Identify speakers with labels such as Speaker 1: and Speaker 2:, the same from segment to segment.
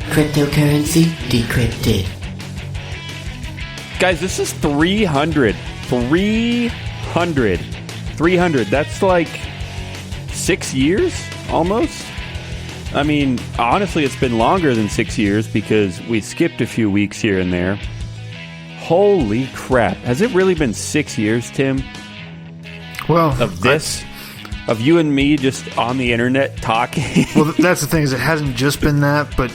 Speaker 1: Cryptocurrency decrypted.
Speaker 2: Guys, this is 300. 300. 300. That's like 6 years, almost. I mean, honestly, it's been longer than 6 years because we skipped a few weeks here and there. Holy crap. Has it really been 6 years, Tim?
Speaker 3: Well,
Speaker 2: of this? Of you and me just on the internet talking?
Speaker 3: Well, that's the thing, is it hasn't just been that, but...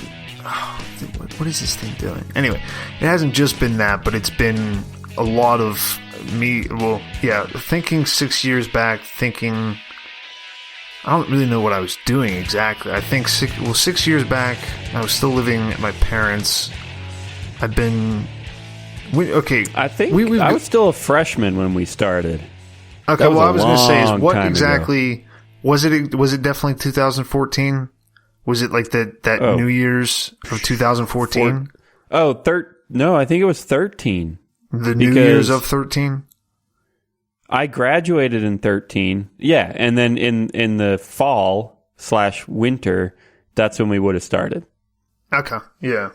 Speaker 3: what is this thing doing? Anyway, it hasn't just been that, but it's been a lot of me... Well, yeah, thinking 6 years back, thinking... I don't really know what I was doing exactly. I think 6 years back, I was still living at my parents'. I've been...
Speaker 2: I think I was still a freshman when we started.
Speaker 3: Okay, well, I was going to say, is what exactly... Was it definitely 2014? Was it like that New Year's of 2014?
Speaker 2: No, I think it was 13.
Speaker 3: The New Year's of 13?
Speaker 2: I graduated in 13. Yeah, and then in the fall / winter, that's when we would have started.
Speaker 3: Okay, yeah.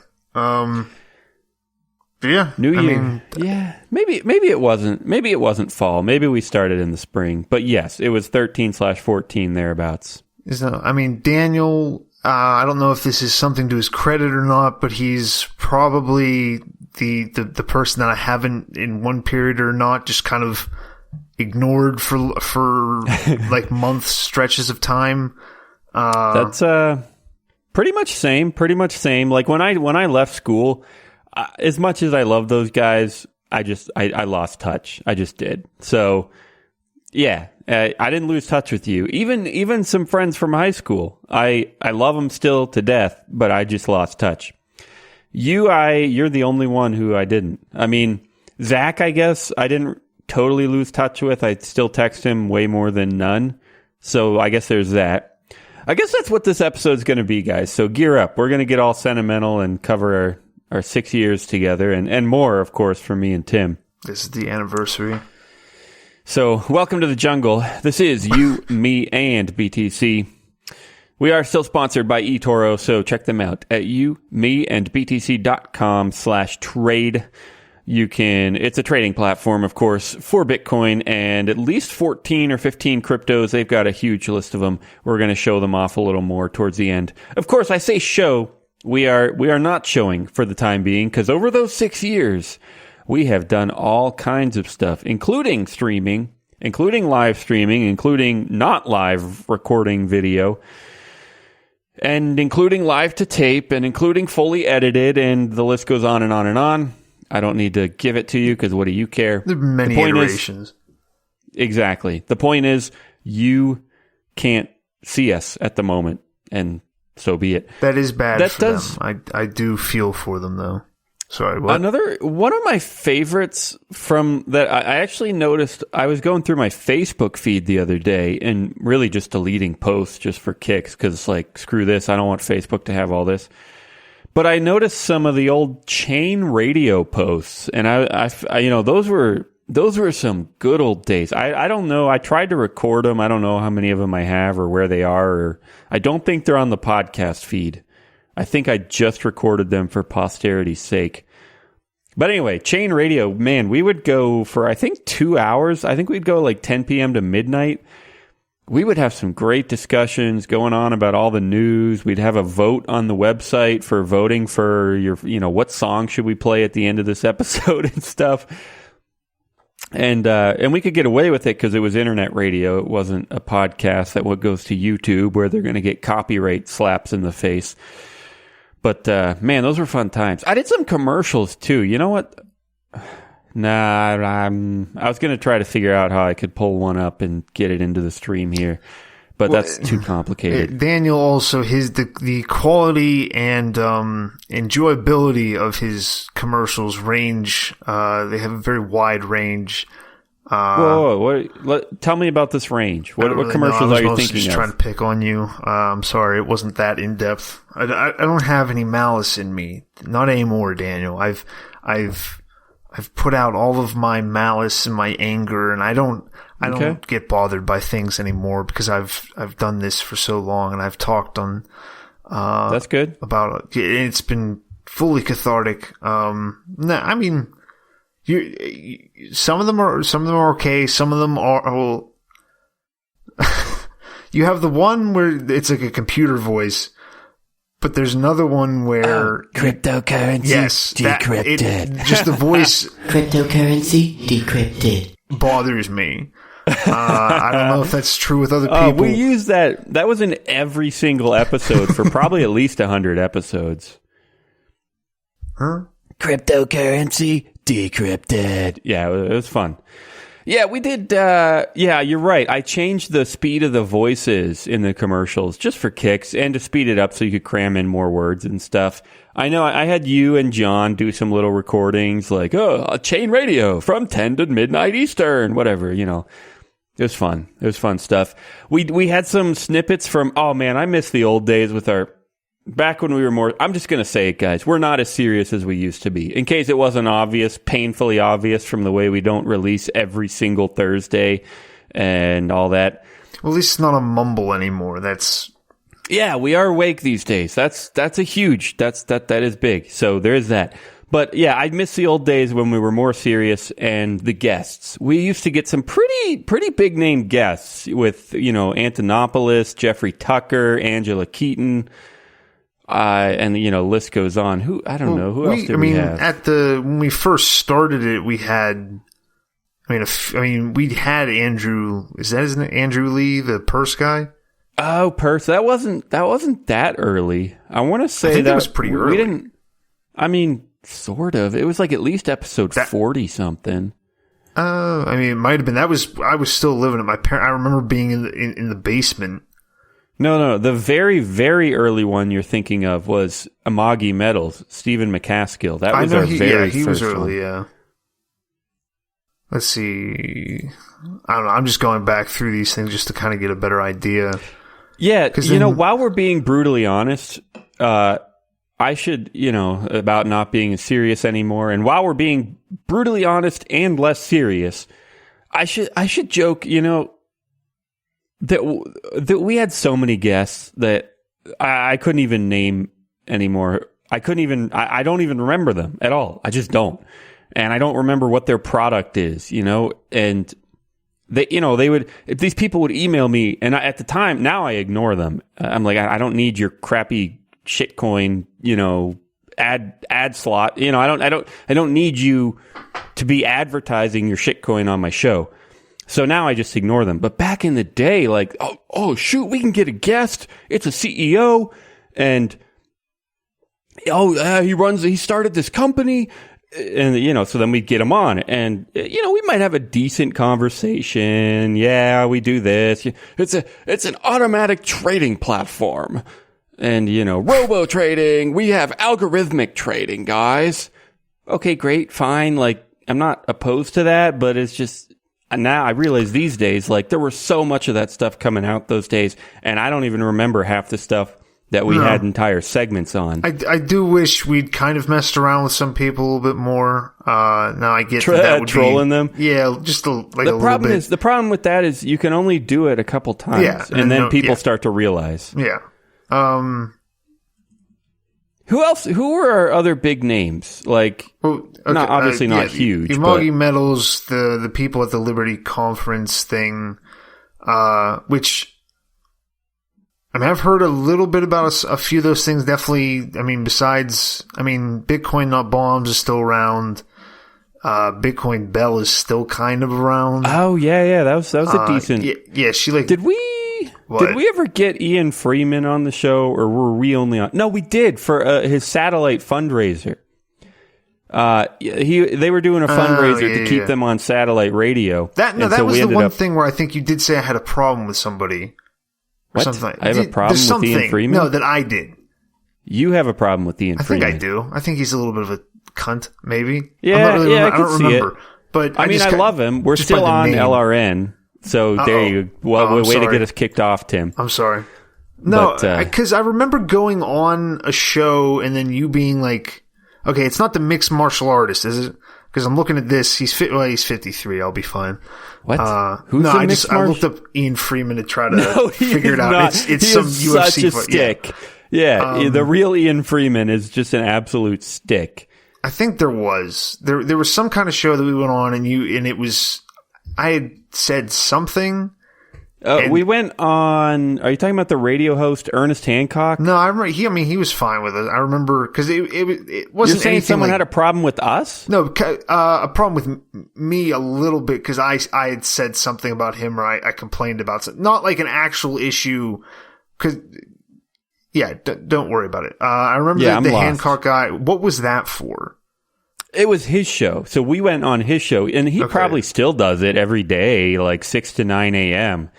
Speaker 3: Yeah,
Speaker 2: New Year. Yeah, maybe it wasn't. Maybe it wasn't fall. Maybe we started in the spring. But yes, it was 13 / 14 thereabouts.
Speaker 3: Daniel. I don't know if this is something to his credit or not, but he's probably the person that I haven't in one period or not just kind of ignored for like month stretches of time.
Speaker 2: That's pretty much same. Like when I left school. As much as I love those guys, I lost touch. I just did. So, yeah, I didn't lose touch with you. Even some friends from high school, I love them still to death, but I just lost touch. You're the only one who I didn't. I mean, Zach, I guess I didn't totally lose touch with. I still text him way more than none. So I guess there's that. I guess that's what this episode's going to be, guys. So gear up. We're going to get all sentimental and cover our 6 years together, and more, of course, for me and Tim.
Speaker 3: This is the anniversary.
Speaker 2: So, welcome to the jungle. This is You, Me, and BTC. We are still sponsored by eToro, so check them out at youmeandbtc.com/trade. It's a trading platform, of course, for Bitcoin and at least 14 or 15 cryptos. They've got a huge list of them. We're going to show them off a little more towards the end. Of course, I say show. We are not showing for the time being, because over those 6 years, we have done all kinds of stuff, including streaming, including live streaming, including not live recording video, and including live to tape, and including fully edited, and the list goes on and on and on. I don't need to give it to you, because what do you care?
Speaker 3: There are many iterations.
Speaker 2: Exactly. The point is, you can't see us at the moment, and so be it.
Speaker 3: That is bad for them. I do feel for them, though. Sorry, what?
Speaker 2: One of my favorites from that, I actually noticed, I was going through my Facebook feed the other day and really just deleting posts just for kicks, because like, screw this, I don't want Facebook to have all this. But I noticed some of the old chain radio posts, and I those were some good old days. I don't know. I tried to record them. I don't know how many of them I have or where they are. Or I don't think they're on the podcast feed. I think I just recorded them for posterity's sake. But anyway, chain radio, man, we would go for, I think, 2 hours. I think we'd go like 10 p.m. to midnight. We would have some great discussions going on about all the news. We'd have a vote on the website for voting for what song should we play at the end of this episode and stuff. And we could get away with it because it was internet radio. It wasn't a podcast that goes to YouTube where they're going to get copyright slaps in the face. But, man, those were fun times. I did some commercials, too. You know what? I was going to try to figure out how I could pull one up and get it into the stream here. But that's too complicated.
Speaker 3: Daniel also, the quality and enjoyability of his commercials range. They have a very wide range.
Speaker 2: Whoa, tell me about this range. What commercials are you thinking of? I was just
Speaker 3: trying to pick on you. I'm sorry, it wasn't that in depth. I don't have any malice in me, not anymore, Daniel. I've put out all of my malice and my anger, and I don't get bothered by things anymore because I've done this for so long, and I've talked on
Speaker 2: That's good.
Speaker 3: About it. It's been fully cathartic. I mean, some of them are okay. Some of them are. Well, you have the one where it's like a computer voice, but there's another one where
Speaker 1: Cryptocurrency decrypted.
Speaker 3: Just the voice.
Speaker 1: Cryptocurrency decrypted.
Speaker 3: Bothers me. I don't know if that's true with other people.
Speaker 2: We use that. That was in every single episode for probably at least 100 episodes.
Speaker 3: Huh?
Speaker 1: Cryptocurrency decrypted.
Speaker 2: Yeah, it was fun. Yeah, we did. Yeah, you're right. I changed the speed of the voices in the commercials just for kicks and to speed it up so you could cram in more words and stuff. I know I had you and John do some little recordings like, a chain radio from 10 to midnight Eastern, whatever, you know. It was fun. It was fun stuff. We had some snippets from, oh man, I miss the old days with our, back when we were more, I'm just going to say it, guys, we're not as serious as we used to be. In case it wasn't obvious, painfully obvious from the way we don't release every single Thursday and all that.
Speaker 3: Well, at least it's not a mumble anymore.
Speaker 2: Yeah, we are awake these days. That is big. So there is that. But yeah, I miss the old days when we were more serious and the guests. We used to get some pretty big name guests with, you know, Antonopoulos, Jeffrey Tucker, Angela Keaton, and you know, list goes on. Who else did we have?
Speaker 3: When we first started it, we had. We had Andrew. Is that his name? Andrew Lee, the purse guy.
Speaker 2: Oh, purse. That wasn't that early. I want to say
Speaker 3: that was pretty early.
Speaker 2: We didn't. I mean, sort of. It was like at least episode 40 something.
Speaker 3: It might have been. I was still living at my parents. I remember being in the basement.
Speaker 2: No. The very, very early one you're thinking of was Amagi Metals, Stephen McCaskill. That was
Speaker 3: he
Speaker 2: first
Speaker 3: was early,
Speaker 2: one.
Speaker 3: yeah. Let's see. I don't know. I'm just going back through these things just to kind of get a better idea.
Speaker 2: Yeah, while we're being brutally honest, I should, about not being as serious anymore. And while we're being brutally honest and less serious, I should joke, that we had so many guests that I couldn't even name anymore. I don't even remember them at all. I just don't. And I don't remember what their product is, and they would, if these people would email me, and at the time, now I ignore them. I'm like, I don't need your crappy shitcoin, ad slot. I don't need you to be advertising your shitcoin on my show. So now I just ignore them. But back in the day, like, oh shoot, we can get a guest. It's a CEO, and he started this company. And, so then we'd get him on and, we might have a decent conversation. Yeah, we do this. It's an automatic trading platform and, robo trading. We have algorithmic trading, guys. Okay, great. Fine. Like, I'm not opposed to that, but it's just now I realize these days, like there was so much of that stuff coming out those days and I don't even remember half the stuff that we had entire segments on.
Speaker 3: I do wish we'd kind of messed around with some people a little bit more. Now I get that would
Speaker 2: trolling them.
Speaker 3: Yeah, just a little bit.
Speaker 2: The problem with that is you can only do it a couple times, and then people start to realize.
Speaker 3: Yeah.
Speaker 2: Who else? Who were our other big names? Like, not huge.
Speaker 3: Amagi Metals, the people at the Liberty Conference thing, which. I've heard a little bit about a few of those things. Definitely, Bitcoin Not Bombs is still around. Bitcoin Bell is still kind of around.
Speaker 2: Oh, yeah. That was a decent.
Speaker 3: Yeah, she like.
Speaker 2: Did we ever get Ian Freeman on the show, or were we only on? No, we did for his satellite fundraiser. They were doing a fundraiser to keep them on satellite radio.
Speaker 3: That was the one thing where I think you did say I had a problem with somebody.
Speaker 2: What?
Speaker 3: Something.
Speaker 2: I have a problem with Ian Freeman?
Speaker 3: No, that I did.
Speaker 2: You have a problem with Ian Freeman.
Speaker 3: I think I do. I think he's a little bit of a cunt, maybe.
Speaker 2: Yeah, I don't remember.
Speaker 3: It. But
Speaker 2: I love him. We're still on LRN. So there you go. Well, way to get us kicked off, Tim.
Speaker 3: I'm sorry. No, because I remember going on a show and then you being like, okay, it's not the mixed martial artist, is it? Because I'm looking at this. He's 53. I'll be fine.
Speaker 2: What?
Speaker 3: I looked up Ian Freeman to try to figure it out. It's some UFC
Speaker 2: such a stick. Yeah, the real Ian Freeman is just an absolute stick.
Speaker 3: I think there was some kind of show that we went on, and I had said something.
Speaker 2: We went on. Are you talking about the radio host Ernest Hancock?
Speaker 3: No, I remember. He was fine with it. I remember because it wasn't.
Speaker 2: You're saying someone had a problem with us?
Speaker 3: No, a problem with me a little bit because I had said something about him, or I complained about something, not like an actual issue. Because don't worry about it. I remember the Hancock guy. What was that for?
Speaker 2: It was his show. So we went on his show, and he probably still does it every day, like 6 to 9 a.m.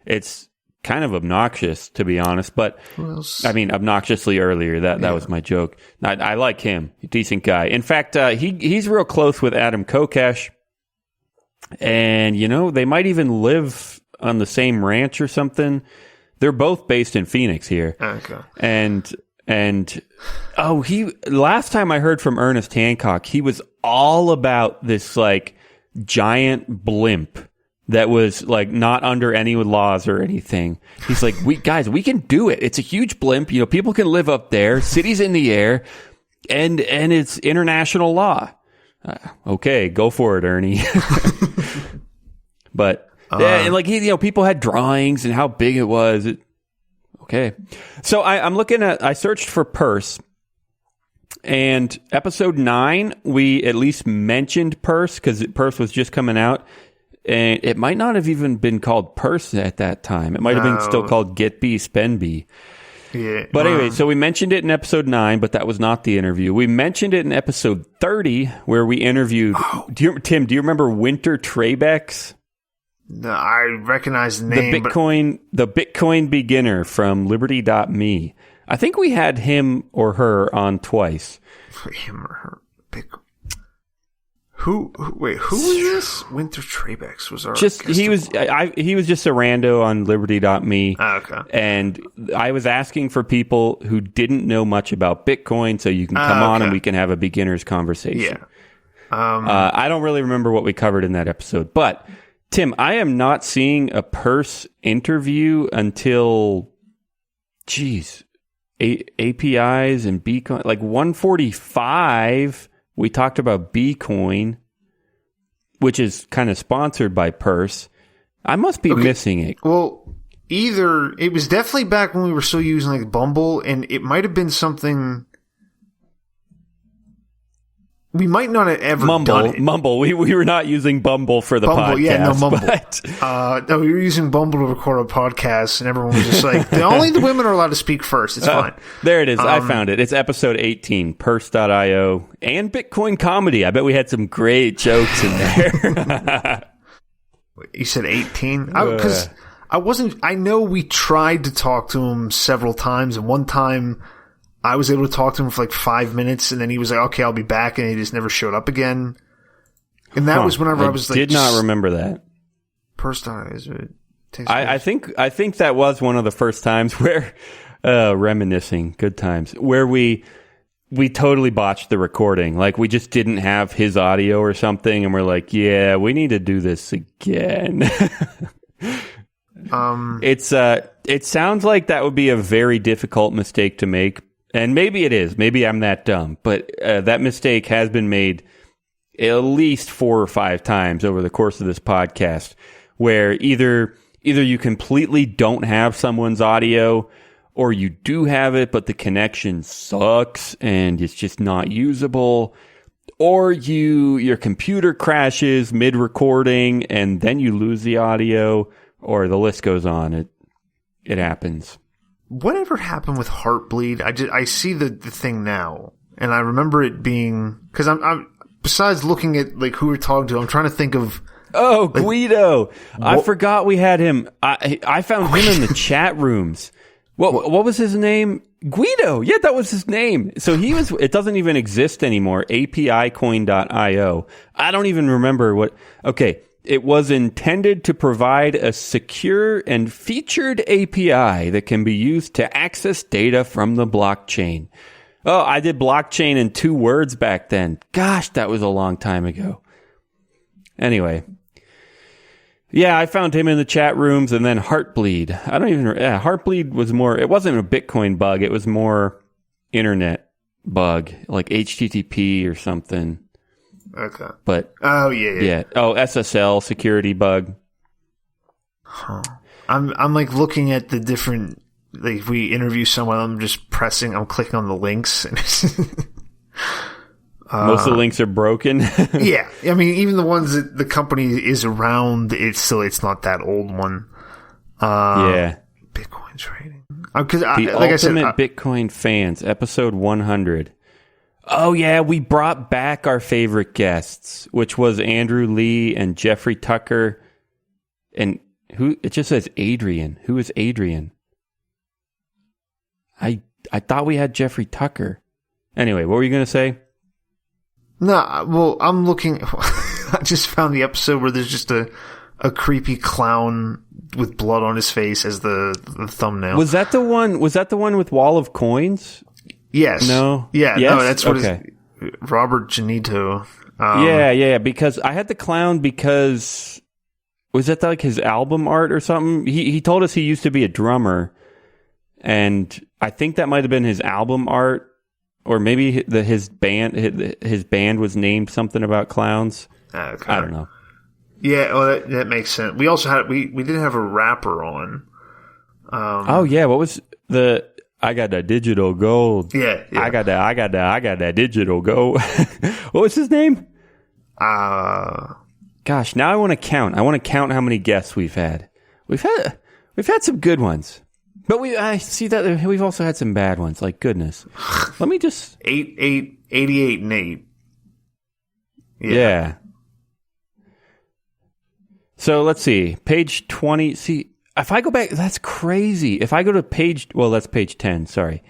Speaker 2: It's kind of obnoxious, to be honest. But, I mean, obnoxiously earlier. That was my joke. I like him. Decent guy. In fact, he's real close with Adam Kokesh. And, they might even live on the same ranch or something. They're both based in Phoenix here.
Speaker 3: Okay.
Speaker 2: And last time I heard from Ernest Hancock, he was all about this like giant blimp that was like not under any laws or anything. He's like, we can do it. It's a huge blimp. People can live up there. City's in the air, and it's international law. Okay, go for it, Ernie. But and like people had drawings and how big it was. Okay. So I'm looking at, I searched for Purse, and episode 9, we at least mentioned Purse because Purse was just coming out, and it might not have even been called Purse at that time. It might have been still called Get B, Spend B.
Speaker 3: Yeah.
Speaker 2: But anyway, so we mentioned it in episode 9, but that was not the interview. We mentioned it in episode 30 where we interviewed, Tim, do you remember Winter Trebex?
Speaker 3: No, I recognize the name.
Speaker 2: The Bitcoin beginner from Liberty.me. I think we had him or her on twice.
Speaker 3: Him or her. Who was this? Winter Trebex was our guest.
Speaker 2: He was just a rando on Liberty.me.
Speaker 3: Okay.
Speaker 2: And I was asking for people who didn't know much about Bitcoin so you can come on and we can have a beginner's conversation.
Speaker 3: Yeah.
Speaker 2: I don't really remember what we covered in that episode, but Tim, I am not seeing a Purse interview until, APIs and Bitcoin, like 145. We talked about Bitcoin, which is kind of sponsored by Purse. I must be missing it.
Speaker 3: Well, either it was definitely back when we were still using like Bumble, and it might have been something. We might not have ever done it.
Speaker 2: Mumble. We were not using Bumble for the podcast.
Speaker 3: Yeah, no, Mumble.
Speaker 2: But
Speaker 3: no, we were using Bumble to record a podcast, and everyone was just like, only the women are allowed to speak first. It's fine.
Speaker 2: There it is. I found it. It's episode 18, Purse.io, and Bitcoin Comedy. I bet we had some great jokes in there.
Speaker 3: You said 18? Because I know we tried to talk to him several times, and one time I was able to talk to him for like 5 minutes, and then he was like, okay, I'll be back, and he just never showed up again. And that was whenever I was like...
Speaker 2: I did not remember that.
Speaker 3: I
Speaker 2: think that was one of the first times where, reminiscing, good times, where we totally botched the recording. Like, we just didn't have his audio or something, and we're like, yeah, we need to do this again. It sounds like that would be a very difficult mistake to make. And maybe it is. Maybe I'm that dumb. But that mistake has been made at least 4 or 5 times over the course of this podcast, where either you completely don't have someone's audio, or you do have it, but the connection sucks and it's just not usable, or your computer crashes mid-recording and then you lose the audio, or the list goes on. It happens.
Speaker 3: Whatever happened with Heartbleed? I see the thing now, and I remember it being, because I'm besides looking at like who we're talking to, I'm trying to think of.
Speaker 2: Oh, like, Guido! I forgot we had him. I found him in the chat rooms. What was his name? Guido. Yeah, that was his name. So he was. It doesn't even exist anymore. APIcoin.io. I don't even remember what. Okay. It was intended to provide a secure and featured API that can be used to access data from the blockchain. Oh, I did blockchain in 2 words back then. Gosh, that was a long time ago. Anyway. Yeah, I found him in the chat rooms, and then Heartbleed. I don't even... Yeah, Heartbleed was more... It wasn't a Bitcoin bug. It was more internet bug, like HTTP or something.
Speaker 3: Okay.
Speaker 2: But...
Speaker 3: Oh, yeah.
Speaker 2: Oh, SSL security bug.
Speaker 3: Huh. I'm like looking at the different... Like, if we interview someone, I'm clicking on the links.
Speaker 2: Most of the links are broken.
Speaker 3: Yeah. I mean, even the ones that the company is around, it's not that old one.
Speaker 2: Yeah.
Speaker 3: Bitcoin trading. Because
Speaker 2: Ultimate Bitcoin Fans, episode 100. Oh, yeah, we brought back our favorite guests, which was Andrew Lee and Jeffrey Tucker. And who? It just says Adrian. Who is Adrian? I thought we had Jeffrey Tucker. Anyway, what were you going to say?
Speaker 3: No, well, I'm looking... I just found the episode where there's just a creepy clown with blood on his face as the thumbnail.
Speaker 2: Was that the one with Wall of Coins?
Speaker 3: Yes.
Speaker 2: No?
Speaker 3: Yeah,
Speaker 2: yes?
Speaker 3: no, that's what
Speaker 2: okay.
Speaker 3: Robert Janito.
Speaker 2: Yeah, because I had the clown because... Was that like his album art or something? He told us he used to be a drummer, and I think that might have been his album art, or maybe his band was named something about clowns.
Speaker 3: Okay.
Speaker 2: I don't know.
Speaker 3: Yeah, well, that makes sense. We also had we did have a rapper on.
Speaker 2: Oh yeah, what was the? I got that digital gold.
Speaker 3: Yeah.
Speaker 2: I got that digital gold. What was his name? Gosh, now I want to count. I want to count how many guests we've had. We've had some good ones, but I see that we've also had some bad ones. Like goodness, let me just
Speaker 3: 88 and 8.
Speaker 2: Yeah. So let's see, page 20. See, if I go back, that's crazy. If I go to that's page 10. Sorry.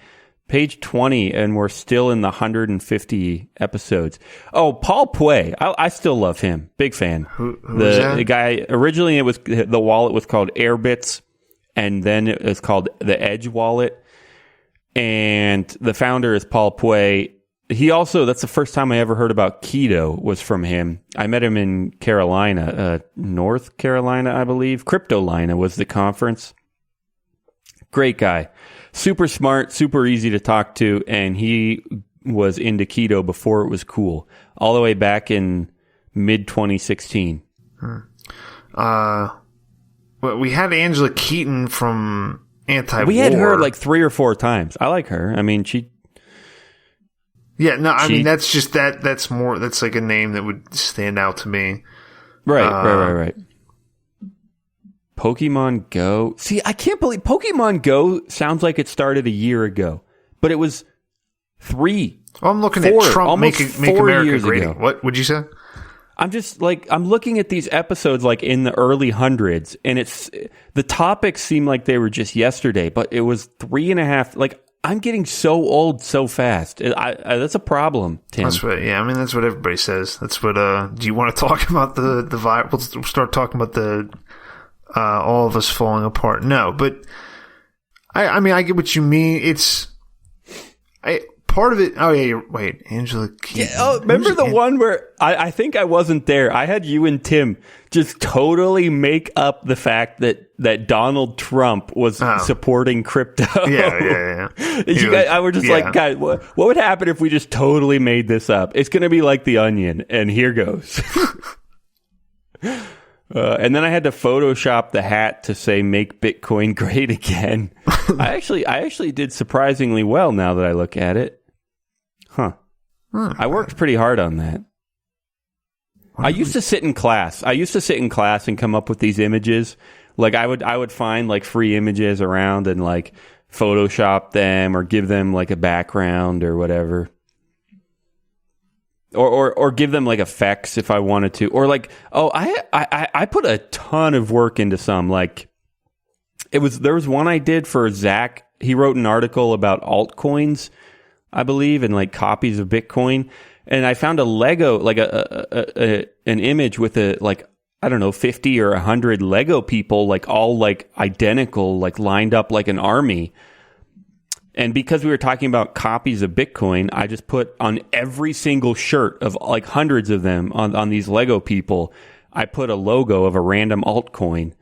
Speaker 2: Page 20, and we're still in the 150 episodes. Oh, Paul Puey. I still love him. Big fan.
Speaker 3: Who is that?
Speaker 2: The guy, originally the wallet was called Airbits, and then it was called the Edge wallet. And the founder is Paul Puey. He also, that's the first time I ever heard about keto was from him. I met him in Carolina, North Carolina, I believe. Cryptolina was the conference. Great guy. Super smart, super easy to talk to, and he was into keto before it was cool, all the way back in mid-2016.
Speaker 3: Well, we had Angela Keaton from Anti-War.
Speaker 2: We had her like 3 or 4 times. I like her. I mean,
Speaker 3: Yeah, no, I mean, that's just that's like a name that would stand out to me.
Speaker 2: Right. Pokemon Go. See, I can't believe Pokemon Go sounds like it started a year ago, but it was 3.
Speaker 3: Well, I'm looking at Trump make America great.
Speaker 2: Ago.
Speaker 3: What would you say?
Speaker 2: I'm just like, I'm looking at these episodes like in the early hundreds, and the topics seem like they were just yesterday, but it was 3.5. Like, I'm getting so old so fast. That's a problem, Tim.
Speaker 3: That's what everybody says. That's what. Do you want to talk about the virus? We'll start talking about the all of us falling apart. No, but I mean, I get what you mean. Part of it. Oh yeah, wait, Angela Keaton.
Speaker 2: Yeah, oh, remember the one where I think I wasn't there. I had you and Tim just totally make up the fact that Donald Trump was supporting crypto.
Speaker 3: Yeah.
Speaker 2: You guys, I were just like, guys, what would happen if we just totally made this up? It's going to be like The Onion, and here goes. And then I had to Photoshop the hat to say "Make Bitcoin Great Again." I actually did surprisingly well now that I look at it. Huh. I worked pretty hard on that. I used to sit in class. And come up with these images. Like I would find like free images around and like Photoshop them or give them like a background or whatever. Or give them like effects if I wanted to, or like, I put a ton of work into some, like there was one I did for Zach. He wrote an article about altcoins, I believe, and like copies of Bitcoin. And I found a Lego, like an image with like, I don't know, 50 or 100 Lego people, like all like identical, like lined up like an army. And because we were talking about copies of Bitcoin, I just put on every single shirt of like hundreds of them on these Lego people, I put a logo of a random altcoin.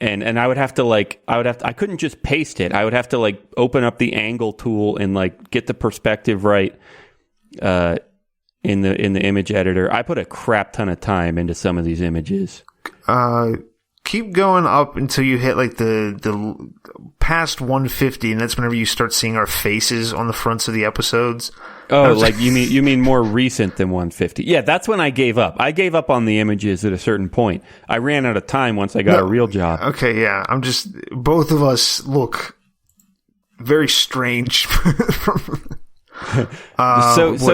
Speaker 2: And I would have to I couldn't just paste it. I would have to open up the angle tool and get the perspective right in the image editor. I put a crap ton of time into some of these images.
Speaker 3: Keep going up until you hit the past 150, and that's whenever you start seeing our faces on the fronts of the episodes.
Speaker 2: Oh, you mean more recent than 150? Yeah, that's when I gave up. I gave up on the images at a certain point. I ran out of time once I got a real job.
Speaker 3: Okay, yeah. Both of us look very strange.
Speaker 2: So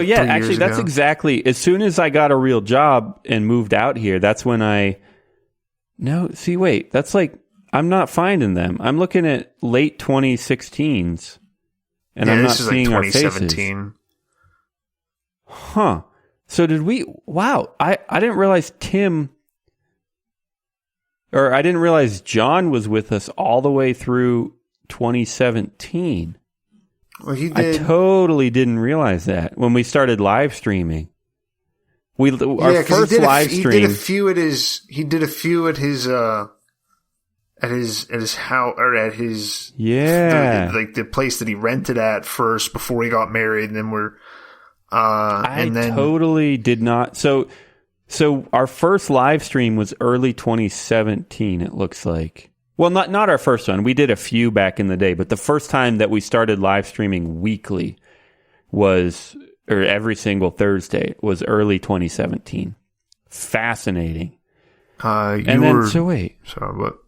Speaker 2: yeah, actually, that's exactly, as soon as I got a real job and moved out here, that's when that's I'm not finding them. I'm looking at late 2016s, and I'm not seeing our faces.
Speaker 3: 2017.
Speaker 2: Huh. So did we... Wow. I didn't realize I didn't realize John was with us all the way through 2017.
Speaker 3: Well, he did.
Speaker 2: I totally didn't realize that when we started live streaming. Our first live stream.
Speaker 3: He did a few at his. He did a few at his. At his house, or at his.
Speaker 2: Yeah.
Speaker 3: The place that he rented at first before he got married, and then we're.
Speaker 2: I totally did not. So our first live stream was early 2017. It looks like. Well, not our first one. We did a few back in the day, but the first time that we started live streaming weekly was, or every single Thursday, was early 2017. Fascinating.
Speaker 3: Sorry, what?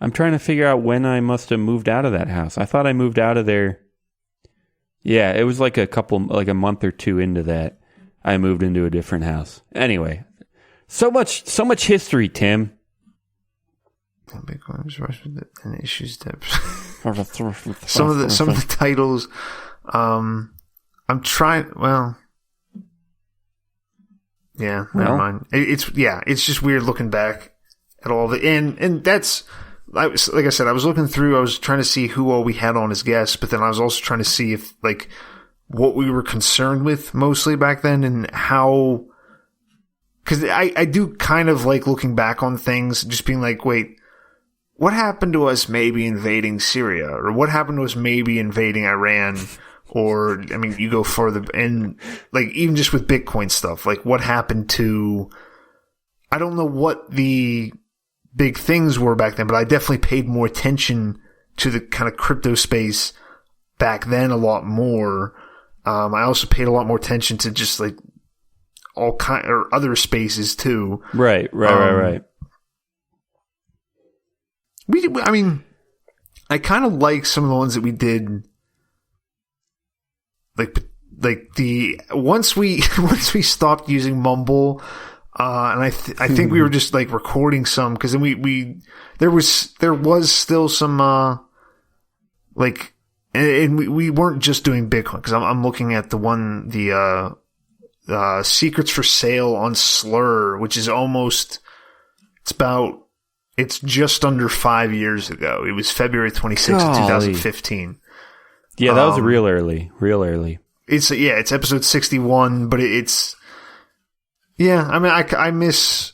Speaker 2: I'm trying to figure out when I must have moved out of that house. I thought I moved out of there. Yeah, it was like a month or two into that, I moved into a different house. Anyway, so much history, Tim.
Speaker 3: And issues depth. some of the titles. I'm trying. Well, yeah, never mind. It's just weird looking back at all the and that's. Like I said, I was looking through. I was trying to see who all we had on as guests, but then I was also trying to see if what we were concerned with mostly back then, and how. Because I do kind of like looking back on things, just being like, wait, what happened to us maybe invading Syria, or what happened to us maybe invading Iran, or I mean, you go further, and even just with Bitcoin stuff, what happened to. I don't know what the big things were back then, but I definitely paid more attention to the kind of crypto space back then a lot more. I also paid a lot more attention to just all kind or other spaces too.
Speaker 2: Right.
Speaker 3: I mean, I kind of like some of the ones that we did. Once we stopped using Mumble. And I think we were just recording some, because then there was still some and we weren't just doing Bitcoin, because I'm looking at the Secrets for Sale on Slur, which is it's just under 5 years ago. It was February 26th, 2015.
Speaker 2: Yeah, that was real early.
Speaker 3: It's episode 61, but it's. Yeah, I mean, I miss.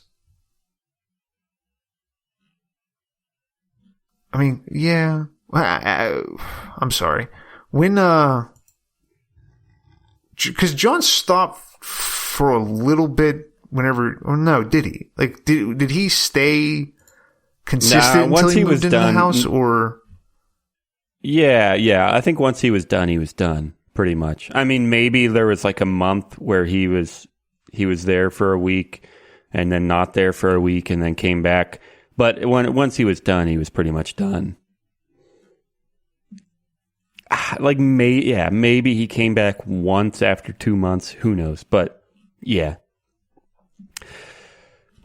Speaker 3: I mean, yeah. I'm sorry. When, because John stopped for a little bit whenever. Oh no, did he? Did he stay consistent until he moved into the house, or?
Speaker 2: Yeah. I think once he was done, pretty much. I mean, maybe there was a month where he was there for a week and then not there for a week and then came back. But once he was done, he was pretty much done. Maybe he came back once after 2 months. Who knows? But yeah.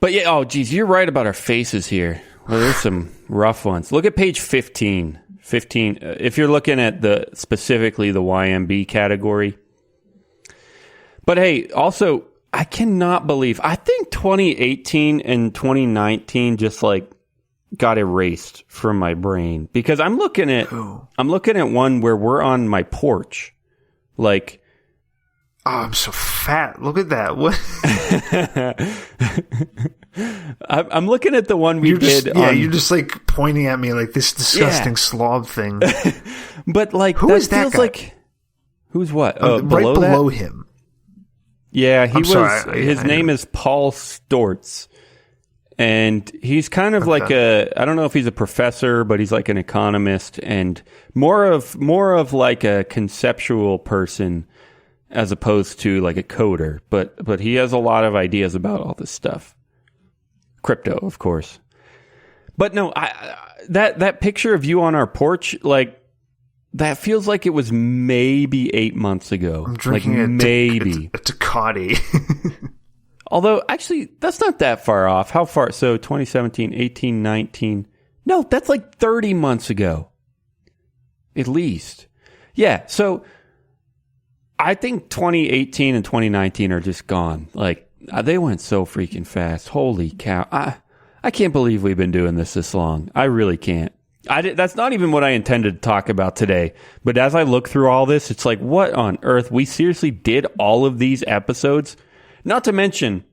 Speaker 2: Oh, geez, you're right about our faces here. Well, there's some rough ones. Look at page 15. 15. If you're looking at specifically the YMB category. But hey, also, I cannot believe, I think 2018 and 2019 just got erased from my brain, because I'm looking at one where we're on my porch.
Speaker 3: Oh, I'm so fat. Look at that. What?
Speaker 2: I'm looking at the one we did.
Speaker 3: You're just like pointing at me like this disgusting slob thing.
Speaker 2: But like,
Speaker 3: who is that
Speaker 2: feels
Speaker 3: guy?
Speaker 2: like who's what?
Speaker 3: Right below him.
Speaker 2: Yeah,
Speaker 3: Sorry,
Speaker 2: his name is Paul Stortz, and he's kind of like I don't know if he's a professor, but he's like an economist and more of like a conceptual person as opposed to like a coder. But he has a lot of ideas about all this stuff. Crypto, of course. But no, that picture of you on our porch, like, that feels like it was maybe 8 months ago.
Speaker 3: I'm drinking
Speaker 2: like
Speaker 3: a
Speaker 2: Ducati. Although, actually, that's not that far off. How far? So 2017, 18, 19. No, that's like 30 months ago. At least. Yeah, so I think 2018 and 2019 are just gone. Like, they went so freaking fast. Holy cow. I can't believe we've been doing this long. I really can't. That's not even what I intended to talk about today. But as I look through all this, it's like, what on earth? We seriously did all of these episodes? Not to mention,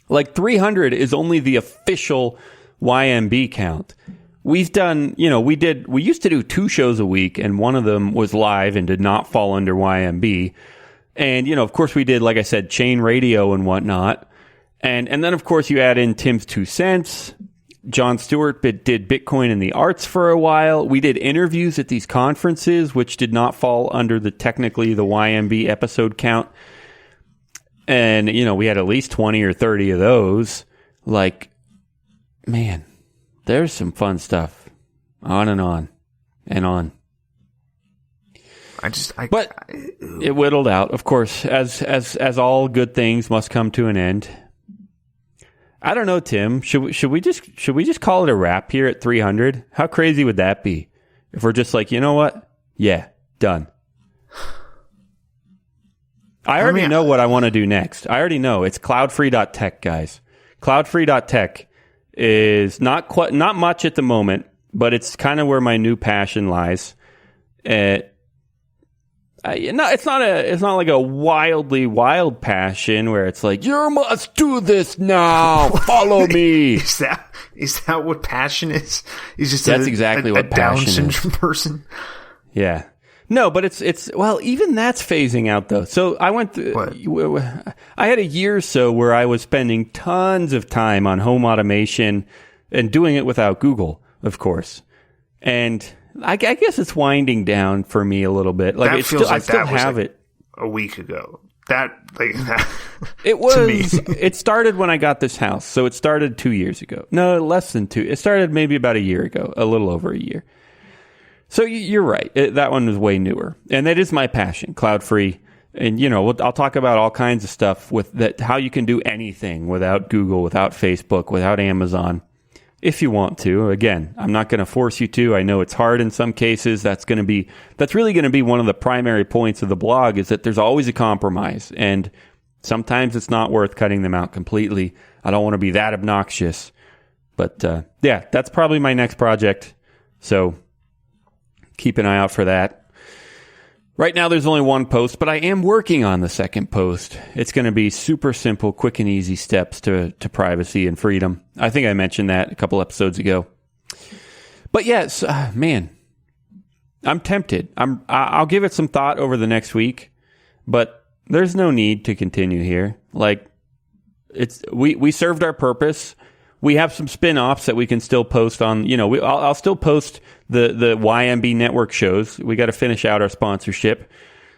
Speaker 2: like, 300 is only the official YMB count. We've done, we used to do 2 shows a week, and one of them was live and did not fall under YMB. And, of course, we did, like I said, chain radio and whatnot. And then, of course, you add in Tim's 2 cents. Jon Stewart did Bitcoin and the arts for a while. We did interviews at these conferences, which did not fall under technically the YMB episode count. And, we had at least 20 or 30 of those. Like, man, there's some fun stuff. On and on and on. But it whittled out, of course, as all good things must come to an end. I don't know, Tim. Should we just call it a wrap here at 300? How crazy would that be if we're just like, you know what? Yeah, done. I already know what I want to do next. I already know. It's cloudfree.tech, guys. Cloudfree.tech is not much at the moment, but it's kind of where my new passion lies. It's not like a wildly wild passion where it's like, you must do this now. Follow me.
Speaker 3: Is that what passion is?
Speaker 2: That's exactly what passion is.
Speaker 3: A Down syndrome person.
Speaker 2: Yeah. No, but it's well, even that's phasing out though. So I went through, I had a year or so where I was spending tons of time on home automation and doing it without Google, of course. And I guess it's winding down for me a little bit. Like, I still have it.
Speaker 3: A week ago.
Speaker 2: It was. It started when I got this house, so it started 2 years ago. No, less than 2. It started maybe about a year ago, a little over a year. So you're right. That one is way newer, and that is my passion, cloud free. And I'll talk about all kinds of stuff with that, how you can do anything without Google, without Facebook, without Amazon. If you want to. Again, I'm not going to force you to. I know it's hard in some cases. That's really going to be one of the primary points of the blog, is that there's always a compromise. And sometimes it's not worth cutting them out completely. I don't want to be that obnoxious. But yeah, that's probably my next project. So keep an eye out for that. Right now, there's only one post, but I am working on the second post. It's going to be super simple, quick and easy steps to privacy and freedom. I think I mentioned that a couple episodes ago. But yes, man, I'm tempted. I'll give it some thought over the next week, but there's no need to continue here. Like, we served our purpose. We have some spin-offs that we can still post on. I'll still post the YMB network shows. We got to finish out our sponsorship.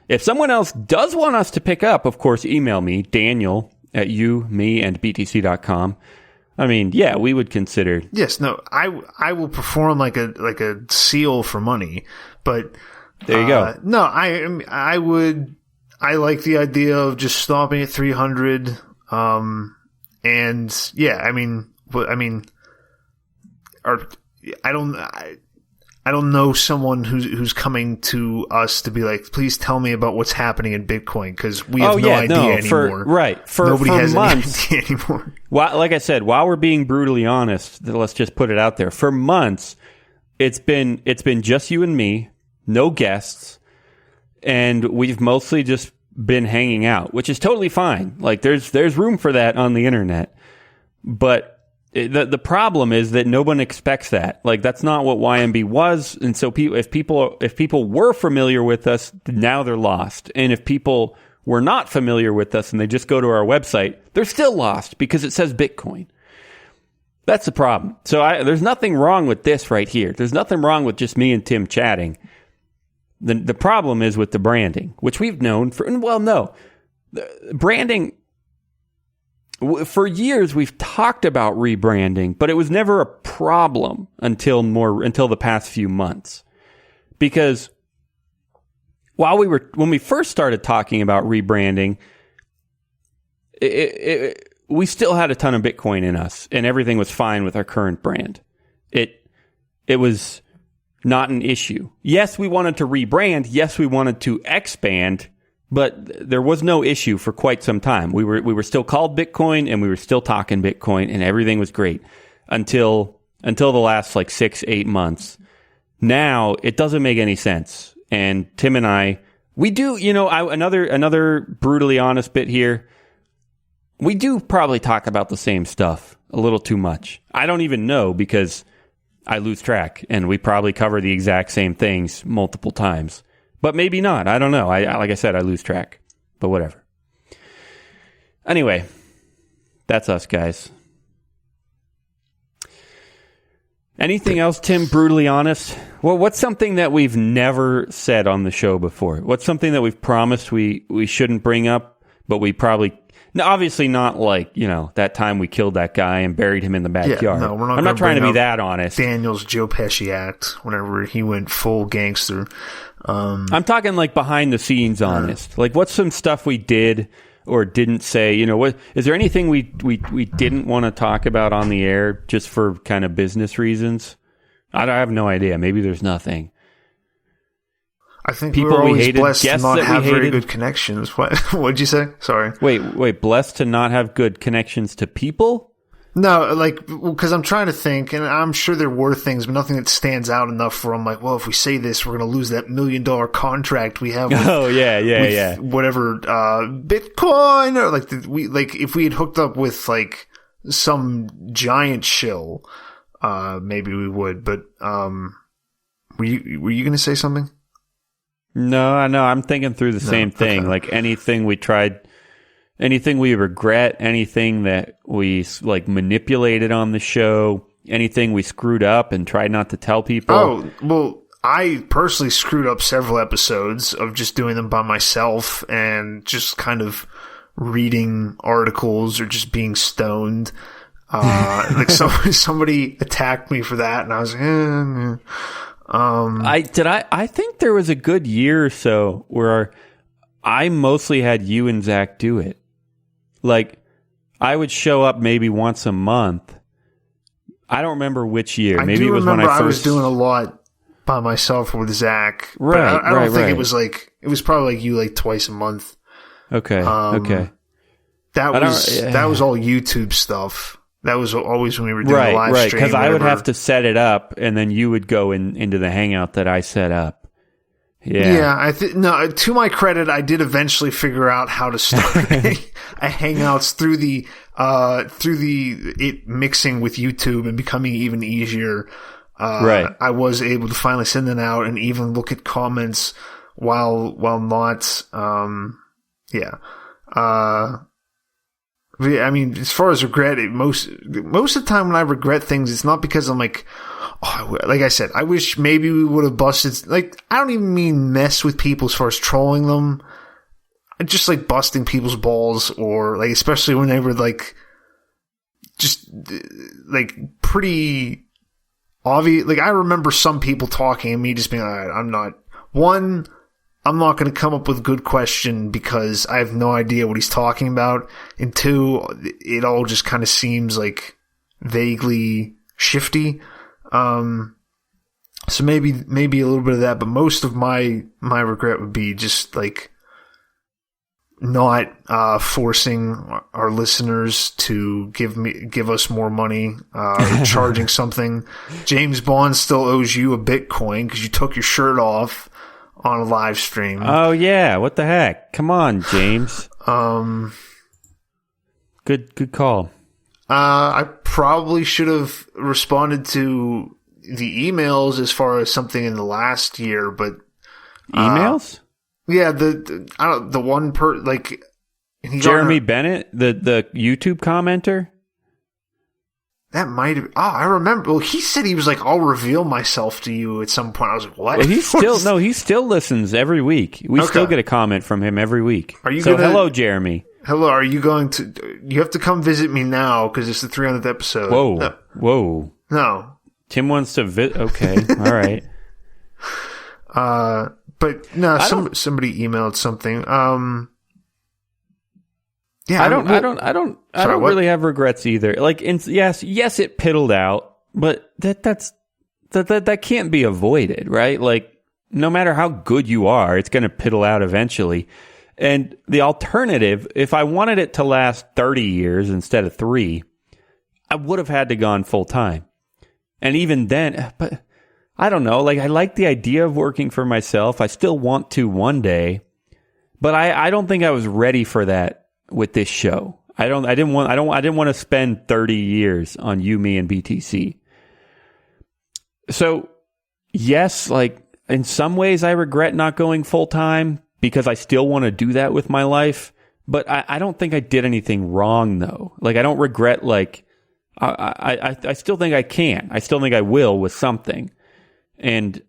Speaker 2: If someone else does want us to pick up, of course, email me, Daniel@meandbtc.com. I mean, yeah, we would consider.
Speaker 3: Yes, no, I will perform like a seal for money, but
Speaker 2: there you go.
Speaker 3: No, I like the idea of just stopping at 300. And yeah, I don't know someone who's coming to us to be like, please tell me about what's happening in Bitcoin, because we have no idea anymore.
Speaker 2: Nobody has
Speaker 3: months, any idea anymore.
Speaker 2: Like I said, while we're being brutally honest, let's just put it out there. For months, it's been just you and me, no guests, and we've mostly just been hanging out, which is totally fine. Like there's room for that on the internet. But the problem is that no one expects that. Like that's not what YMB was. And so if people were familiar with us, now they're lost. And if people were not familiar with us and they just go to our website, they're still lost because it says Bitcoin. That's the problem. So there's nothing wrong with this right here. There's nothing wrong with just me and Tim chatting. The problem is with the branding, which we've known for, well, no. The branding, for years we've talked about rebranding, but it was never a problem until the past few months. Because when we first started talking about rebranding, we still had a ton of Bitcoin in us, and everything was fine with our current brand. It was not an issue. Yes, we wanted to rebrand. Yes, we wanted to expand, but there was no issue for quite some time. We were still called Bitcoin, and we were still talking Bitcoin, and everything was great until the last 6-8 months. Now it doesn't make any sense. And Tim and I, we do. Another brutally honest bit here. We do probably talk about the same stuff a little too much. I don't even know because I lose track, and we probably cover the exact same things multiple times. But maybe not. I don't know. Like I said, I lose track. But whatever. Anyway, that's us, guys. Anything else, Tim, brutally honest? Well, what's something that we've never said on the show before? What's something that we've promised we shouldn't bring up, but we probably... No, obviously not that time we killed that guy and buried him in the backyard.
Speaker 3: Yeah, no,
Speaker 2: I'm not trying to be that honest.
Speaker 3: Daniel's Joe Pesci act, whenever he went full gangster.
Speaker 2: I'm talking behind the scenes honest. What's some stuff we did or didn't say? What is there anything we didn't want to talk about on the air just for kind of business reasons? I have no idea. Maybe there's nothing.
Speaker 3: I think people we're always blessed to not have very good connections. What'd you say? Sorry.
Speaker 2: Wait, blessed to not have good connections to people?
Speaker 3: No, because I'm trying to think, and I'm sure there were things, but nothing that stands out enough where I'm like, well, if we say this, we're going to lose that $1 million contract we have. With whatever Bitcoin, or if we had hooked up with some giant shill, maybe we would. But were you going to say something?
Speaker 2: No, I'm thinking through the same thing. Okay. Anything we tried, anything we regret, anything that we manipulated on the show, anything we screwed up and tried not to tell people.
Speaker 3: Oh, well, I personally screwed up several episodes of just doing them by myself and just kind of reading articles or just being stoned. Somebody attacked me for that, and I was
Speaker 2: I think there was a good year or so where I mostly had you and Zach do it. I would show up maybe once a month. I don't remember which year. Maybe it was when I
Speaker 3: was doing a lot by myself with Zach.
Speaker 2: Right.
Speaker 3: I don't think it was it was probably you twice a month.
Speaker 2: Okay. Okay.
Speaker 3: That was all YouTube stuff. That was always when we were doing a live stream. Right,
Speaker 2: because I would have to set it up, and then you would go into the Hangout that I set up. Yeah.
Speaker 3: Yeah, to my credit, I did eventually figure out how to start a Hangouts through it mixing with YouTube and becoming even easier.
Speaker 2: Right. I
Speaker 3: was able to finally send it out and even look at comments while not, yeah. I mean, as far as regret, most of the time when I regret things, it's not because I'm like I said, I wish maybe we would have busted. I don't even mean mess with people as far as trolling them. I just busting people's balls, or especially when they were just pretty obvious. I remember some people talking and me just being like, I'm not going to come up with a good question because I have no idea what he's talking about. And two, it all just kind of seems vaguely shifty. So maybe a little bit of that, but most of my regret would be just not forcing our listeners to give us more money, charging something. James Bond still owes you a Bitcoin because you took your shirt off on a live stream.
Speaker 2: Oh yeah, what the heck? Come on, James. Good call.
Speaker 3: I probably should have responded to the emails as far as something in the last year, but
Speaker 2: emails?
Speaker 3: Yeah, the one
Speaker 2: Jeremy Bennett, the YouTube commenter.
Speaker 3: That might have. Oh, I remember. Well, he said he was like, "I'll reveal myself to you" at some point. I was like, "What?"
Speaker 2: Well, he still listens every week. We still get a comment from him every week. Hello, Jeremy.
Speaker 3: Hello. Are you going to? You have to come visit me now because it's the 300th episode.
Speaker 2: Whoa.
Speaker 3: No.
Speaker 2: Tim wants to visit. Okay, all right.
Speaker 3: But no, somebody emailed something. Yeah,
Speaker 2: I don't really have regrets either. Like, yes, it piddled out, but that can't be avoided, right? Like, no matter how good you are, it's going to piddle out eventually. And the alternative, if I wanted it to last 30 years instead of 3, I would have had to gone full time. And even then, but I don't know. Like, I like the idea of working for myself. I still want to one day, but I don't think I was ready for that with this show. I didn't want to spend 30 years on You, Me, and BTC. So, yes, like, in some ways I regret not going full time because I still want to do that with my life. But I don't think I did anything wrong, though. Like, I don't regret, like, I still think I can. I still think I will with something. And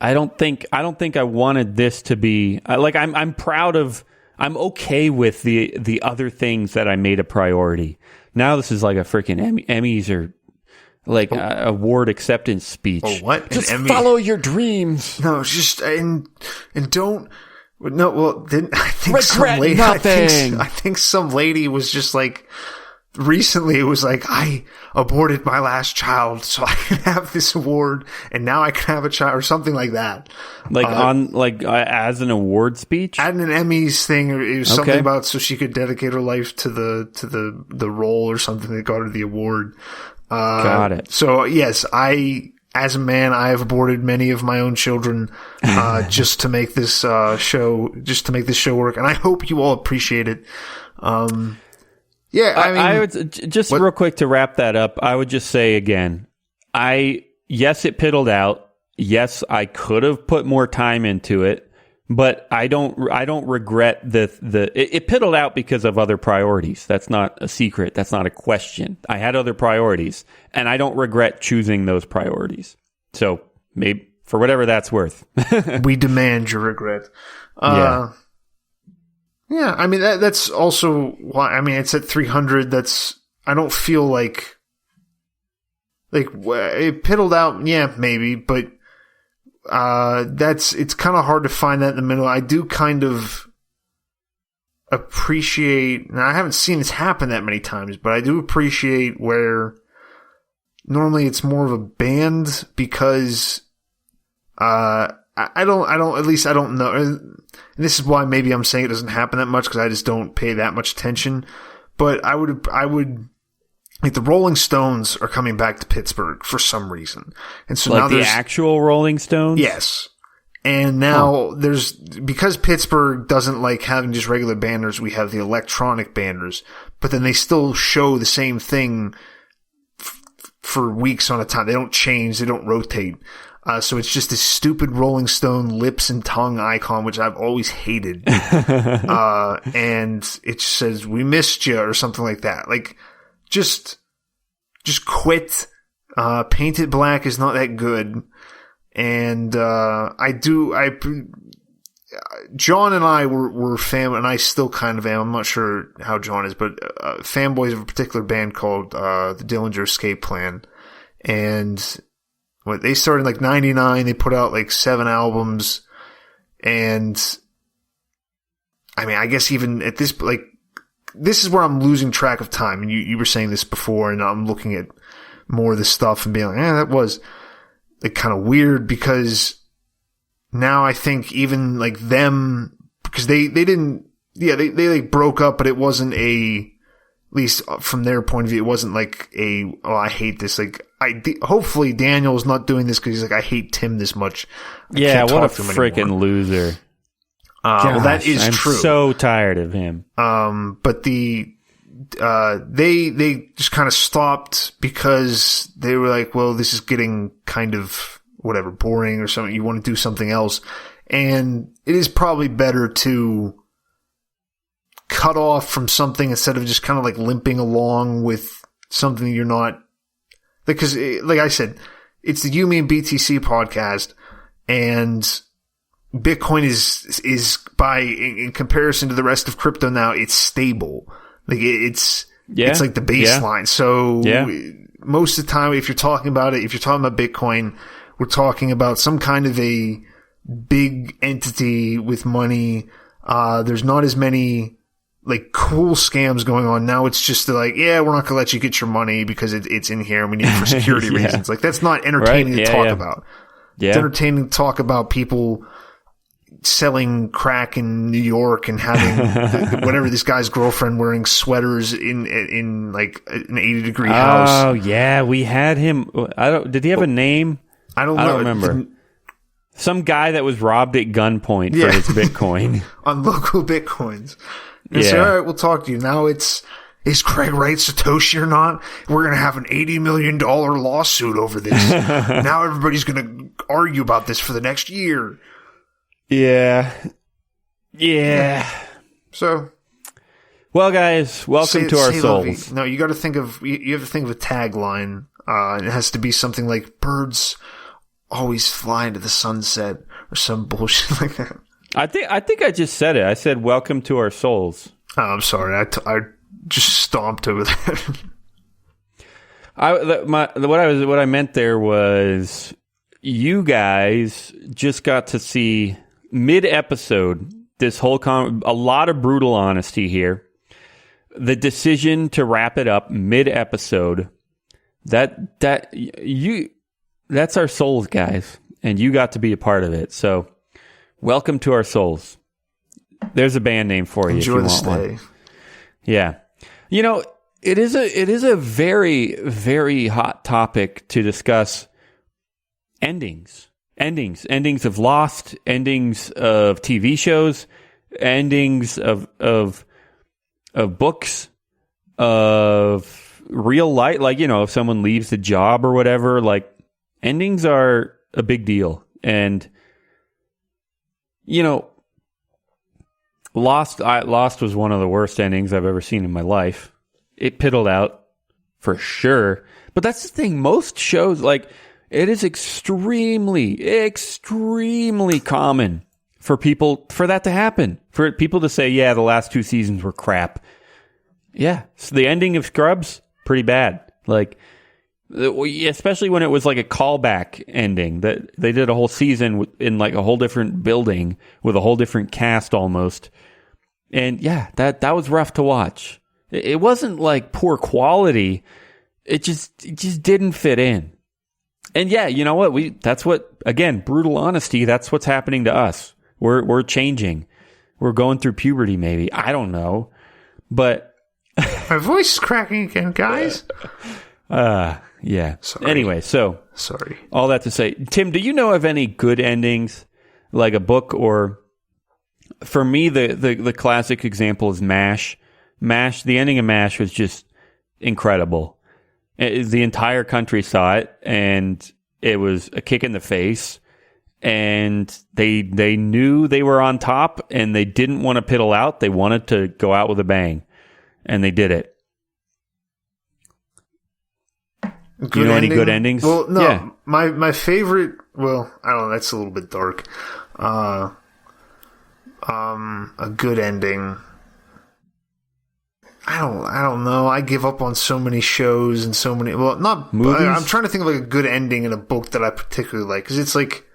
Speaker 2: I don't think I wanted this to be, like, I'm proud of, I'm okay with the other things that I made a priority. Now this is like a freaking Emmys or like award acceptance speech.
Speaker 3: Oh, what?
Speaker 2: Just follow your dreams.
Speaker 3: No, just and don't. No, well, then I think
Speaker 2: regret
Speaker 3: some lady.
Speaker 2: nothing.
Speaker 3: I think some lady was just like. Recently, it was like, I aborted my last child so I can have this award, and now I can have a child, or something like that.
Speaker 2: Like as an award speech?
Speaker 3: At an Emmys thing, it was something about so she could dedicate her life to the role or something that got her the award.
Speaker 2: Got it.
Speaker 3: So, yes, as a man, I have aborted many of my own children just to make this show work, and I hope you all appreciate it. Yeah, I mean,
Speaker 2: I would just real quick to wrap that up. I would just say again, yes, it piddled out. Yes, I could have put more time into it, but I don't regret it piddled out because of other priorities. That's not a secret. That's not a question. I had other priorities, and I don't regret choosing those priorities. So maybe for whatever that's worth,
Speaker 3: we demand your regret.
Speaker 2: Yeah.
Speaker 3: Yeah, I mean, that's also why, I mean, it's at 300, I don't feel like it piddled out, yeah, maybe, but, it's kind of hard to find that in the middle. I do kind of appreciate, and I haven't seen this happen that many times, but I do appreciate where normally it's more of a band because, I don't know. And this is why maybe I'm saying it doesn't happen that much because I just don't pay that much attention. But I would, like the Rolling Stones are coming back to Pittsburgh for some reason. And so
Speaker 2: like
Speaker 3: now
Speaker 2: the actual Rolling Stones?
Speaker 3: Yes. And now because Pittsburgh doesn't like having just regular banners, we have the electronic banners, but then they still show the same thing for weeks on a time. They don't change. They don't rotate. So it's just this stupid Rolling Stone lips and tongue icon, which I've always hated. And it says, "We missed you," or something like that. Like, just quit. Paint it black is not that good. And, John and I were fan, and I still kind of am. I'm not sure how John is, but, fanboys of a particular band called, the Dillinger Escape Plan. And, they started in like 99, they put out like 7 albums, and I mean, I guess even at this, like, this is where I'm losing track of time, and you were saying this before, and I'm looking at more of this stuff and being like, that was like kind of weird, because now I think even like them, because they didn't, yeah, they like broke up, but it wasn't a least from their point of view, it wasn't like I hate this. Like, hopefully Daniel's not doing this because he's like, I hate Tim this much.
Speaker 2: Yeah, what a freaking loser.
Speaker 3: Well, that is
Speaker 2: I'm
Speaker 3: true.
Speaker 2: So tired of him.
Speaker 3: But they just kind of stopped because they were like, well, this is getting kind of whatever, boring or something. You want to do something else. And it is probably better to cut off from something instead of just kind of like limping along with something you're not, because like I said, it's the You Me and BTC podcast, and Bitcoin is by, in comparison to the rest of crypto now, it's stable. Like it's like the baseline. So most of the time, if you're talking about Bitcoin, we're talking about some kind of a big entity with money. There's not as many like cool scams going on now. It's just like, we're not gonna let you get your money because it's in here and we need it for security reasons. Like, that's not entertaining to talk about. Yeah. It's entertaining to talk about people selling crack in New York and having whatever, this guy's girlfriend wearing sweaters in like an 80-degree house.
Speaker 2: Oh yeah, we had him. Did he have a name?
Speaker 3: I don't know.
Speaker 2: I don't remember. Some guy that was robbed at gunpoint for his Bitcoin.
Speaker 3: On local Bitcoins. And say, all right, we'll talk to you. Now is Craig right, Satoshi or not? We're going to have an $80 million lawsuit over this. Now everybody's going to argue about this for the next year. Yeah. So,
Speaker 2: well, guys, welcome to our souls.
Speaker 3: No, you got to think of, you have to think of a tagline. It has to be something like "Birds always fly into the sunset" or some bullshit like that.
Speaker 2: I think I just said it. I said, welcome to our souls.
Speaker 3: Oh, I'm sorry. I just stomped over that.
Speaker 2: What I meant there was, you guys just got to see mid-episode this whole a lot of brutal honesty here. The decision to wrap it up mid-episode. That's our souls, guys, and you got to be a part of it. So, welcome to our souls. There's a band name for you.
Speaker 3: Enjoy
Speaker 2: if you
Speaker 3: the
Speaker 2: want
Speaker 3: stay.
Speaker 2: One. Yeah, it is a very, very hot topic to discuss. Endings of Lost, endings of TV shows, endings of books, of real life. Like, if someone leaves the job or whatever, like, endings are a big deal. And Lost was one of the worst endings I've ever seen in my life. It piddled out for sure. But that's the thing. Most shows, like, it is extremely, extremely common for that to happen. For people to say, the last 2 seasons were crap. Yeah. So the ending of Scrubs, pretty bad. Like, especially when it was like a callback ending, that they did a whole season in like a whole different building with a whole different cast almost. And that was rough to watch. It wasn't like poor quality. It just didn't fit in. And you know what? That's what, again, brutal honesty. That's what's happening to us. We're changing. We're going through puberty, maybe. I don't know. But
Speaker 3: my voice is cracking again, guys.
Speaker 2: Yeah. Sorry. Anyway, so
Speaker 3: sorry.
Speaker 2: All that to say, Tim, do you know of any good endings, like a book? Or for me, the classic example is MASH. MASH. The ending of MASH was just incredible. The entire country saw it, and it was a kick in the face. And they knew they were on top, and they didn't want to piddle out. They wanted to go out with a bang, and they did it. Do you know any good endings?
Speaker 3: Well, no. Yeah. My favorite. Well, I don't know. That's a little bit dark. A good ending. I don't know. I give up on so many shows and so many. Well, not movies. I'm trying to think of like a good ending in a book that I particularly like, because it's like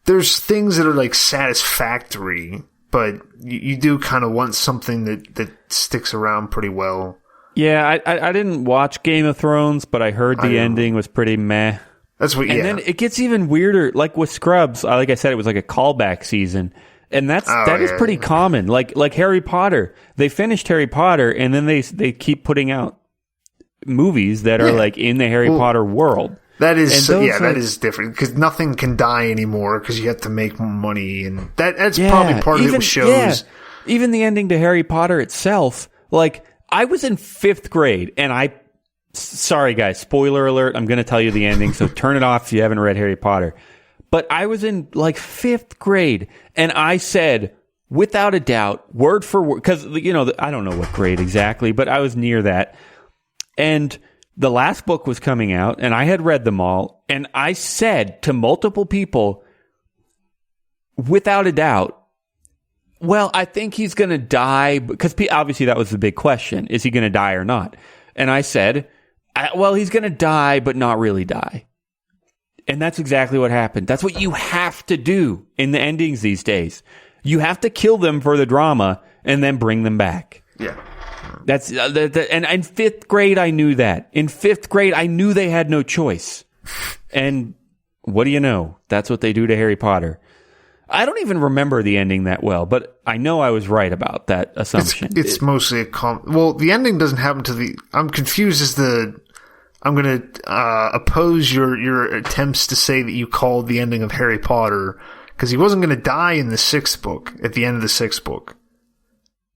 Speaker 3: there's things that are like satisfactory, but you do kind of want something that sticks around pretty well. Yeah,
Speaker 2: I didn't watch Game of Thrones, but I heard the ending was pretty meh.
Speaker 3: That's what.
Speaker 2: And then it gets even weirder. Like with Scrubs, like I said, it was like a callback season. And that is pretty common. Like Harry Potter. They finished Harry Potter and then they keep putting out movies that are like in the Harry Potter world.
Speaker 3: That is that is different because nothing can die anymore because you have to make more money, and that's probably part of it with shows. Yeah.
Speaker 2: Even the ending to Harry Potter itself, like I was in 5th grade and sorry guys, spoiler alert, I'm going to tell you the ending, so turn it off if you haven't read Harry Potter. But I was in like 5th grade and I said, without a doubt, word for word, because, I don't know what grade exactly, but I was near that. And the last book was coming out and I had read them all. And I said to multiple people, without a doubt, well, I think he's going to die because obviously that was the big question. Is he going to die or not? And I said, well, he's going to die, but not really die. And that's exactly what happened. That's what you have to do in the endings these days. You have to kill them for the drama and then bring them back.
Speaker 3: Yeah.
Speaker 2: That's and in 5th grade, I knew that. In 5th grade, I knew they had no choice. And what do you know? That's what they do to Harry Potter. I don't even remember the ending that well, but I know I was right about that assumption.
Speaker 3: It's mostly the ending doesn't happen to the... I'm confused as I'm going to oppose your attempts to say that you called the ending of Harry Potter because he wasn't going to die in the 6th book, at the end of the 6th book.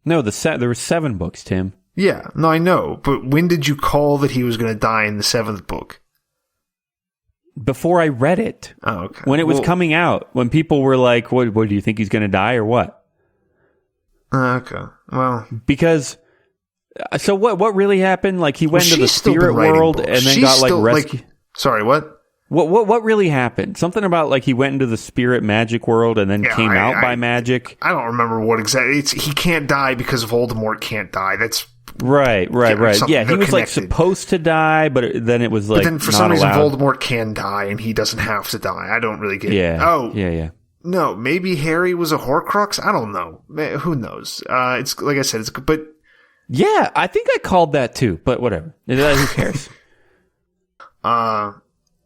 Speaker 2: No, there were 7 books, Tim.
Speaker 3: Yeah, no, I know. But when did you call that he was going to die in the 7th book?
Speaker 2: Before I read it.
Speaker 3: Oh, okay.
Speaker 2: When it was coming out. When people were like, what do you think he's going to die or what?
Speaker 3: Okay. Well.
Speaker 2: Because... So what really happened? Like he went into the spirit world and then got like rescued.
Speaker 3: Sorry, what?
Speaker 2: What really happened? Something about like he went into the spirit magic world and then came out by magic.
Speaker 3: I don't remember what exactly. He can't die because Voldemort can't die. That's
Speaker 2: right. Yeah, he was like supposed to die, but then it was like.
Speaker 3: But then for some reason Voldemort can die and he doesn't have to die. I don't really get it.
Speaker 2: Yeah.
Speaker 3: No, maybe Harry was a Horcrux. I don't know. Who knows? It's like I said. But.
Speaker 2: Yeah, I think I called that too, but whatever. Who cares?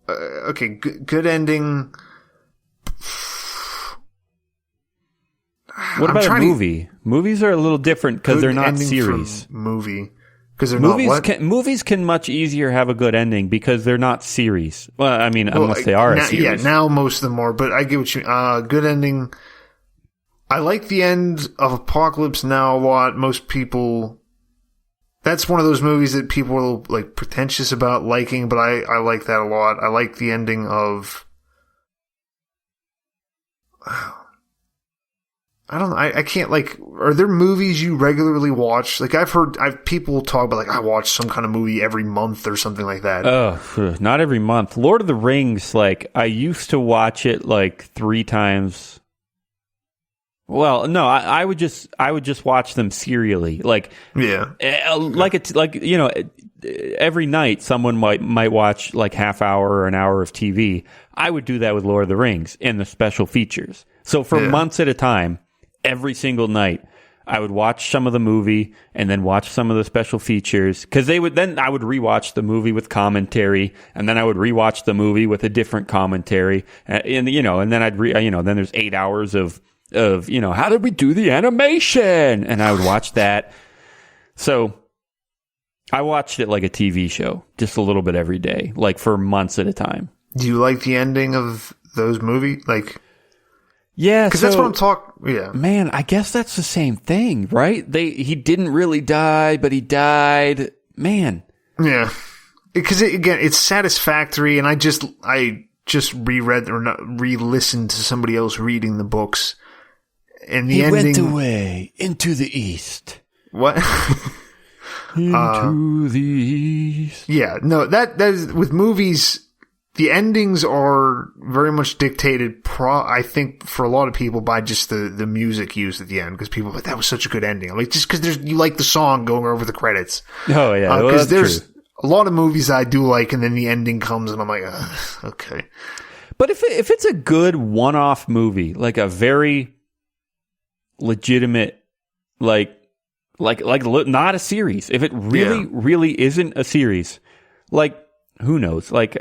Speaker 3: Okay, good ending.
Speaker 2: What about a movie? Movies are a little different because they're not series.
Speaker 3: Movie. Because they're
Speaker 2: movies
Speaker 3: not what?
Speaker 2: Movies can much easier have a good ending because they're not series. Well, I mean, unless they are a series.
Speaker 3: Yeah, now most of them are, but I get what you... good ending... I like the end of Apocalypse Now a lot. Most people... That's one of those movies that people are like pretentious about liking, but I like that a lot. I like the ending of... I don't know. I can't like... Are there movies you regularly watch? Like I've heard people talk about like I watch some kind of movie every month or something like that.
Speaker 2: Oh, not every month. Lord of the Rings, like I used to watch it like 3 times. Well, no, I would just watch them serially, like every night someone might watch like half hour or an hour of TV. I would do that with Lord of the Rings and the special features. So for months at a time, every single night, I would watch some of the movie and then watch some of the special features because I would rewatch the movie with commentary and then I would rewatch the movie with a different commentary and then then there's 8 hours of how did we do the animation? And I would watch that. So I watched it like a TV show, just a little bit every day, like for months at a time.
Speaker 3: Do you like the ending of those movies? Like,
Speaker 2: yeah,
Speaker 3: because that's what I'm talking. Yeah,
Speaker 2: man, I guess that's the same thing, right? He didn't really die, but he died. Man,
Speaker 3: yeah, because it's satisfactory, and I just reread or re-listened to somebody else reading the books. And the ending
Speaker 1: went away into the east.
Speaker 3: What?
Speaker 2: Into the east.
Speaker 3: Yeah, no, that is with movies. The endings are very much dictated, I think, for a lot of people by just the music used at the end. Because people are like, that was such a good ending. I'm like, just because you like the song going over the credits.
Speaker 2: Oh, yeah.
Speaker 3: Because there's a lot of movies I do like, and then the ending comes, and I'm like, okay.
Speaker 2: But if it's a good one-off movie, like a very legitimate, like not a series. If it really isn't a series, like who knows? Like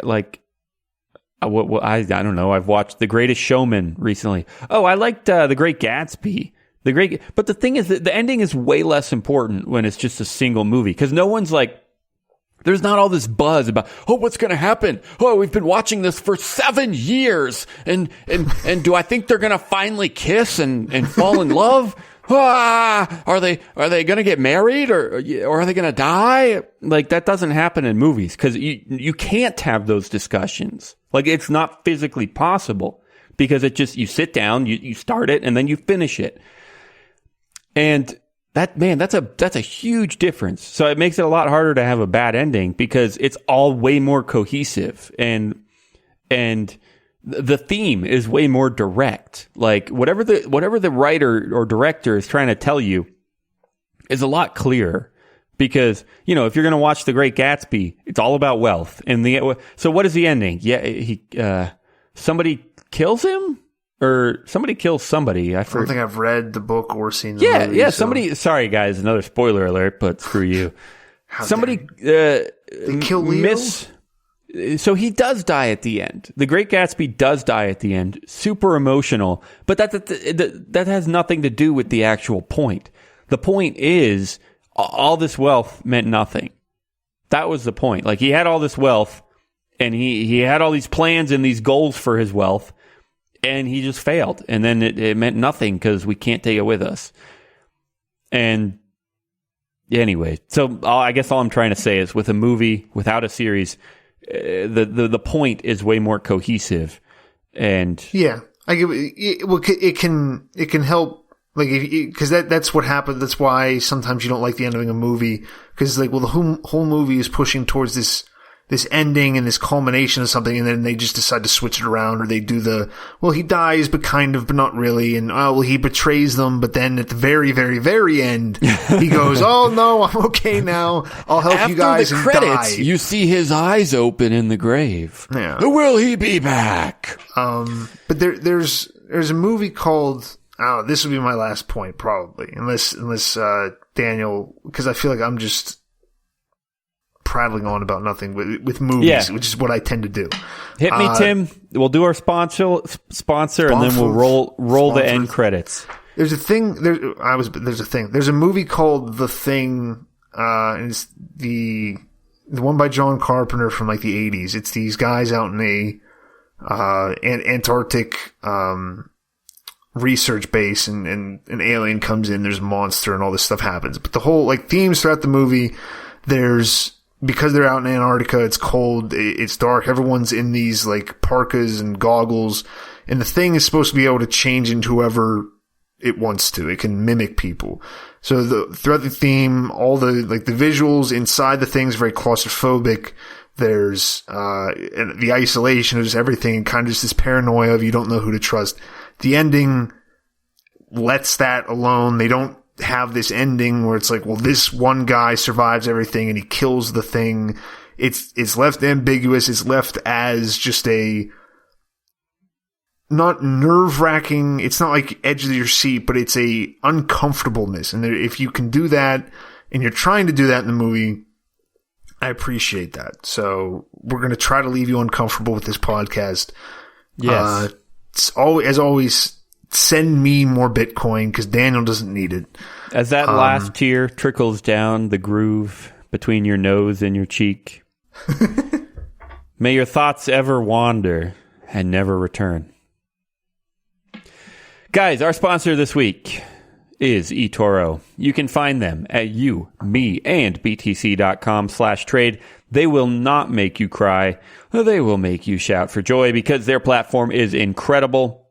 Speaker 2: I don't know. I've watched The Greatest Showman recently. Oh, I liked The Great Gatsby. But the thing is that the ending is way less important when it's just a single movie, because no one's like, there's not all this buzz about, oh, what's going to happen? Oh, we've been watching this for 7 years, and do I think they're going to finally kiss and fall in love? Are they going to get married or are they going to die? Like, that doesn't happen in movies, because you can't have those discussions. Like, it's not physically possible, because you sit down, you start it, and then you finish it. And that's a huge difference. So it makes it a lot harder to have a bad ending, because it's all way more cohesive, and the theme is way more direct. Like, whatever the writer or director is trying to tell you is a lot clearer, because, if you're going to watch The Great Gatsby, it's all about wealth. So what is the ending? Yeah, somebody kills him? Or somebody kills somebody. I don't
Speaker 3: think I've read the book or seen the movie.
Speaker 2: Yeah, somebody... Sorry, guys, another spoiler alert, but screw you. Somebody... they
Speaker 3: kill Leo?
Speaker 2: So he does die at the end. The Great Gatsby does die at the end. Super emotional. But that has nothing to do with the actual point. The point is, all this wealth meant nothing. That was the point. Like, he had all this wealth, and he had all these plans and these goals for his wealth, and he just failed. And then it meant nothing, because we can't take it with us. And anyway, so I guess all I'm trying to say is, with a movie, without a series, the point is way more cohesive. And
Speaker 3: yeah, I give it. Well, it can help, like, because that's what happened. That's why sometimes you don't like the ending of a movie, because, like, well, the whole movie is pushing towards this ending and this culmination of something, and then they just decide to switch it around, or they do he dies, but kind of, but not really, and he betrays them, but then at the very, very, very end, he goes, oh no, I'm okay now, I'll help you guys,
Speaker 1: and credits, die. You see his eyes open in the grave.
Speaker 3: Yeah.
Speaker 1: Will he be back?
Speaker 3: But there's a movie called, this would be my last point, probably, unless Daniel, because I feel like I'm just prattling on about nothing with movies, which is what I tend to do.
Speaker 2: Hit me, Tim. We'll do our sponsor, and then we'll roll the end credits.
Speaker 3: There's a thing. There's a thing. There's a movie called The Thing. And it's the one by John Carpenter from, like, the 80s. It's these guys out in an Antarctic research base, and an alien comes in. There's a monster, and all this stuff happens. But the whole, like, themes throughout the movie, because they're out in Antarctica, it's cold, it's dark, everyone's in these, like, parkas and goggles, and the thing is supposed to be able to change into whoever it wants to. It can mimic people. So throughout the theme, all the, like, the visuals inside the thing is very claustrophobic. There's the isolation of just everything, and kind of just this paranoia of you don't know who to trust. The ending lets that alone. They don't have this ending where it's like, well, this one guy survives everything and he kills the thing. It's left ambiguous. It's left as just a not nerve-wracking. It's not like edge of your seat, but it's a uncomfortableness. And if you can do that, and you're trying to do that in the movie, I appreciate that. So we're going to try to leave you uncomfortable with this podcast.
Speaker 2: Yes.
Speaker 3: As always, send me more Bitcoin, because Daniel doesn't need it.
Speaker 2: As that last tear trickles down the groove between your nose and your cheek, may your thoughts ever wander and never return. Guys, our sponsor this week is eToro. You can find them at BTC.com/trade. They will not make you cry. They will make you shout for joy, because their platform is incredible.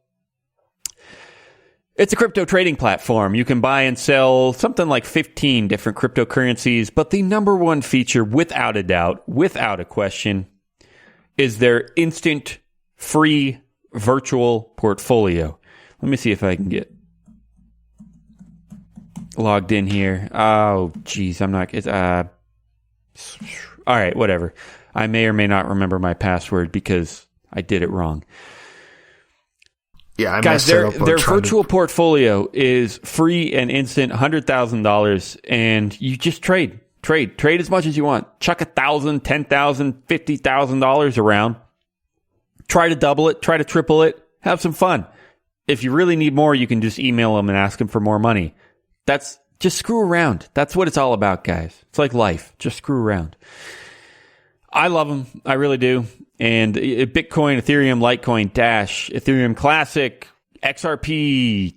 Speaker 2: It's a crypto trading platform. You can buy and sell something like 15 different cryptocurrencies, but the number one feature, without a doubt, without a question, is their instant free virtual portfolio. Let me see if I can get logged in here. Oh, geez, I'm not... all right, whatever. I may or may not remember my password because I did it wrong.
Speaker 3: Yeah,
Speaker 2: guys, their virtual portfolio is free and instant, $100,000, and you just trade as much as you want. Chuck $1,000, $10,000, $50,000 around, Try to double it, try to triple it, have some fun. If you really need more, you can just email them and ask them for more money. That's just screw around. That's what it's all about, guys. It's like life. Just screw around. I love them. I really do. And Bitcoin, Ethereum, Litecoin, Dash, Ethereum Classic, XRP,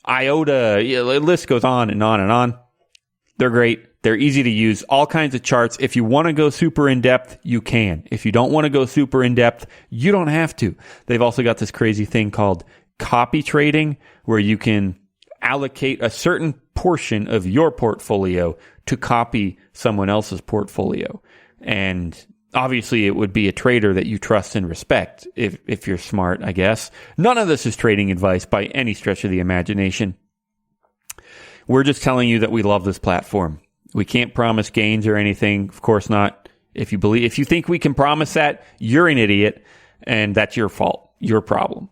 Speaker 2: IOTA, the list goes on and on and on. They're great. They're easy to use. All kinds of charts. If you want to go super in-depth, you can. If you don't want to go super in-depth, you don't have to. They've also got this crazy thing called copy trading, where you can allocate a certain portion of your portfolio to copy someone else's portfolio. And obviously, it would be a trader that you trust and respect if you're smart, I guess. None of this is trading advice by any stretch of the imagination. We're just telling you that we love this platform. We can't promise gains or anything. Of course not. If you think we can promise that, you're an idiot, and that's your fault, your problem.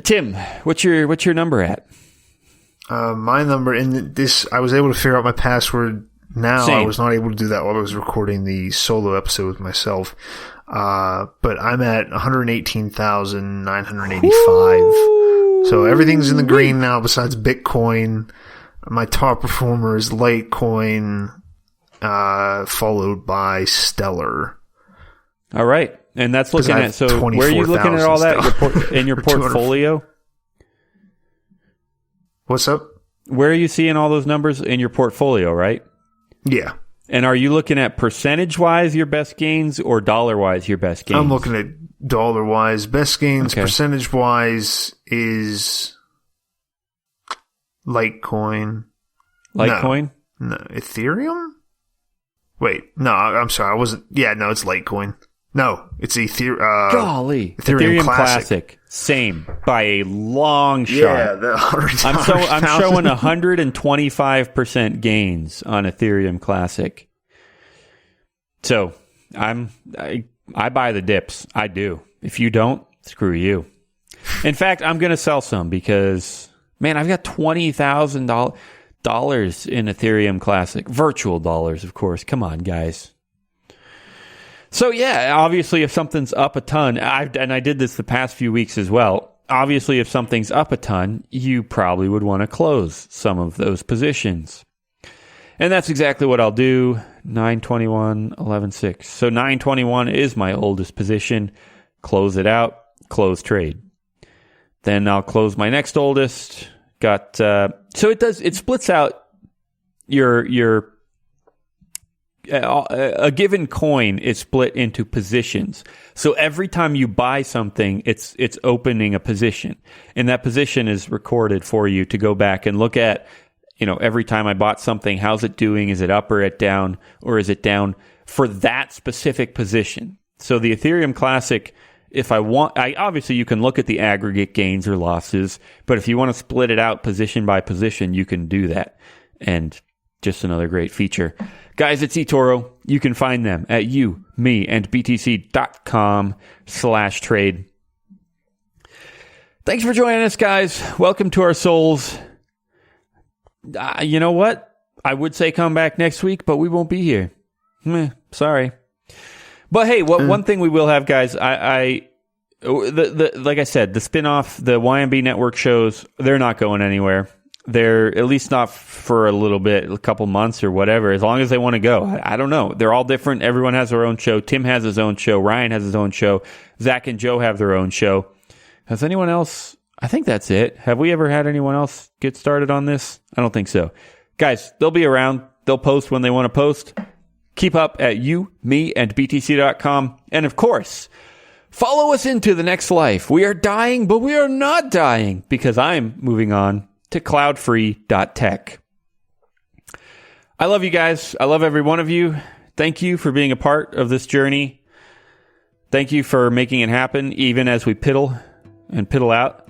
Speaker 2: Tim, what's your number at?
Speaker 3: My number in this, I was able to figure out my password. Now
Speaker 2: Same.
Speaker 3: I was not able to do that while I was recording the solo episode with myself. But I'm at 118,985. So everything's in the green now besides Bitcoin. My top performer is Litecoin, followed by Stellar.
Speaker 2: All right. And that's looking at, so where are you looking at all that in your portfolio?
Speaker 3: What's up?
Speaker 2: Where are you seeing all those numbers in your portfolio, right?
Speaker 3: Yeah.
Speaker 2: And are you looking at percentage-wise your best gains or dollar-wise your best gains?
Speaker 3: I'm looking at dollar-wise. Best gains,
Speaker 2: okay.
Speaker 3: Percentage-wise, is Litecoin.
Speaker 2: Litecoin?
Speaker 3: No. Ethereum? Wait. No, I'm sorry. I wasn't. Yeah, no, it's Litecoin. No, it's
Speaker 2: Golly.
Speaker 3: Ethereum Classic.
Speaker 2: Same. By a long shot.
Speaker 3: Yeah, the
Speaker 2: I'm showing 125% gains on Ethereum Classic. So I buy the dips. I do. If you don't, screw you. In fact, I'm going to sell some because, man, I've got $20,000 in Ethereum Classic. Virtual dollars, of course. Come on, guys. So, yeah, obviously, if something's up a ton, and I did this the past few weeks as well, obviously, if something's up a ton, you probably would want to close some of those positions. And that's exactly what I'll do. 921, 11.6. So 921 is my oldest position. Close it out, close trade. Then I'll close my next oldest. So it splits out your a given coin is split into positions. So every time you buy something, it's opening a position. And that position is recorded for you to go back and look at, every time I bought something, how's it doing? Is it up or down? Or is it down for that specific position? So the Ethereum Classic, obviously you can look at the aggregate gains or losses, but if you want to split it out position by position, you can do that. And just another great feature. Guys, it's eToro. You can find them at meandbtc.com/trade. Thanks for joining us, guys. Welcome to our souls. You know what? I would say come back next week, but we won't be here. Sorry. But hey, one thing we will have, guys, like I said, the spin-off, the YMB network shows, they're not going anywhere. They're at least not for a little bit, a couple months or whatever, as long as they want to go. I don't know. They're all different. Everyone has their own show. Tim has his own show. Ryan has his own show. Zach and Joe have their own show. Has anyone else? I think that's it. Have we ever had anyone else get started on this? I don't think so. Guys, they'll be around. They'll post when they want to post. Keep up at meandbtc.com. And of course, follow us into the next life. We are dying, but we are not dying because I'm moving on to cloudfree.tech. I love you guys. I love every one of you. Thank you for being a part of this journey. Thank you for making it happen, even as we piddle out.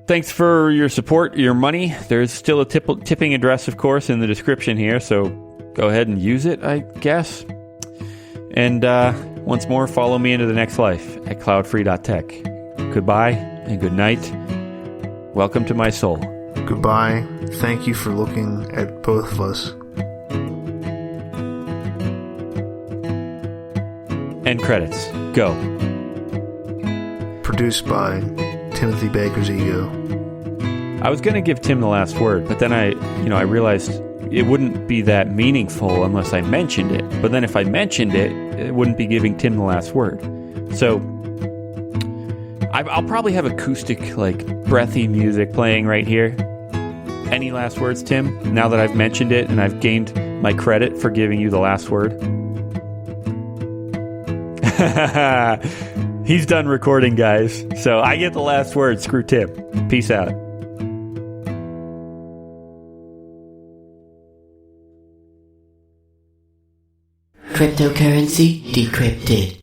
Speaker 2: Thanks for your support, your money. There's still a tipping address, of course, in the description here, so go ahead and use it, I guess. And once more, follow me into the next life at cloudfree.tech. Goodbye and good night. Welcome to my soul.
Speaker 3: Goodbye. Thank you for looking at both of us.
Speaker 2: And credits. Go.
Speaker 3: Produced by Timothy Baker's Ego.
Speaker 2: I was going to give Tim the last word, but then I realized it wouldn't be that meaningful unless I mentioned it. But then if I mentioned it, it wouldn't be giving Tim the last word. So I'll probably have acoustic, like, breathy music playing right here. Any last words, Tim? Now that I've mentioned it and I've gained my credit for giving you the last word. He's done recording, guys. So I get the last word. Screw Tim. Peace out.
Speaker 4: Cryptocurrency decrypted.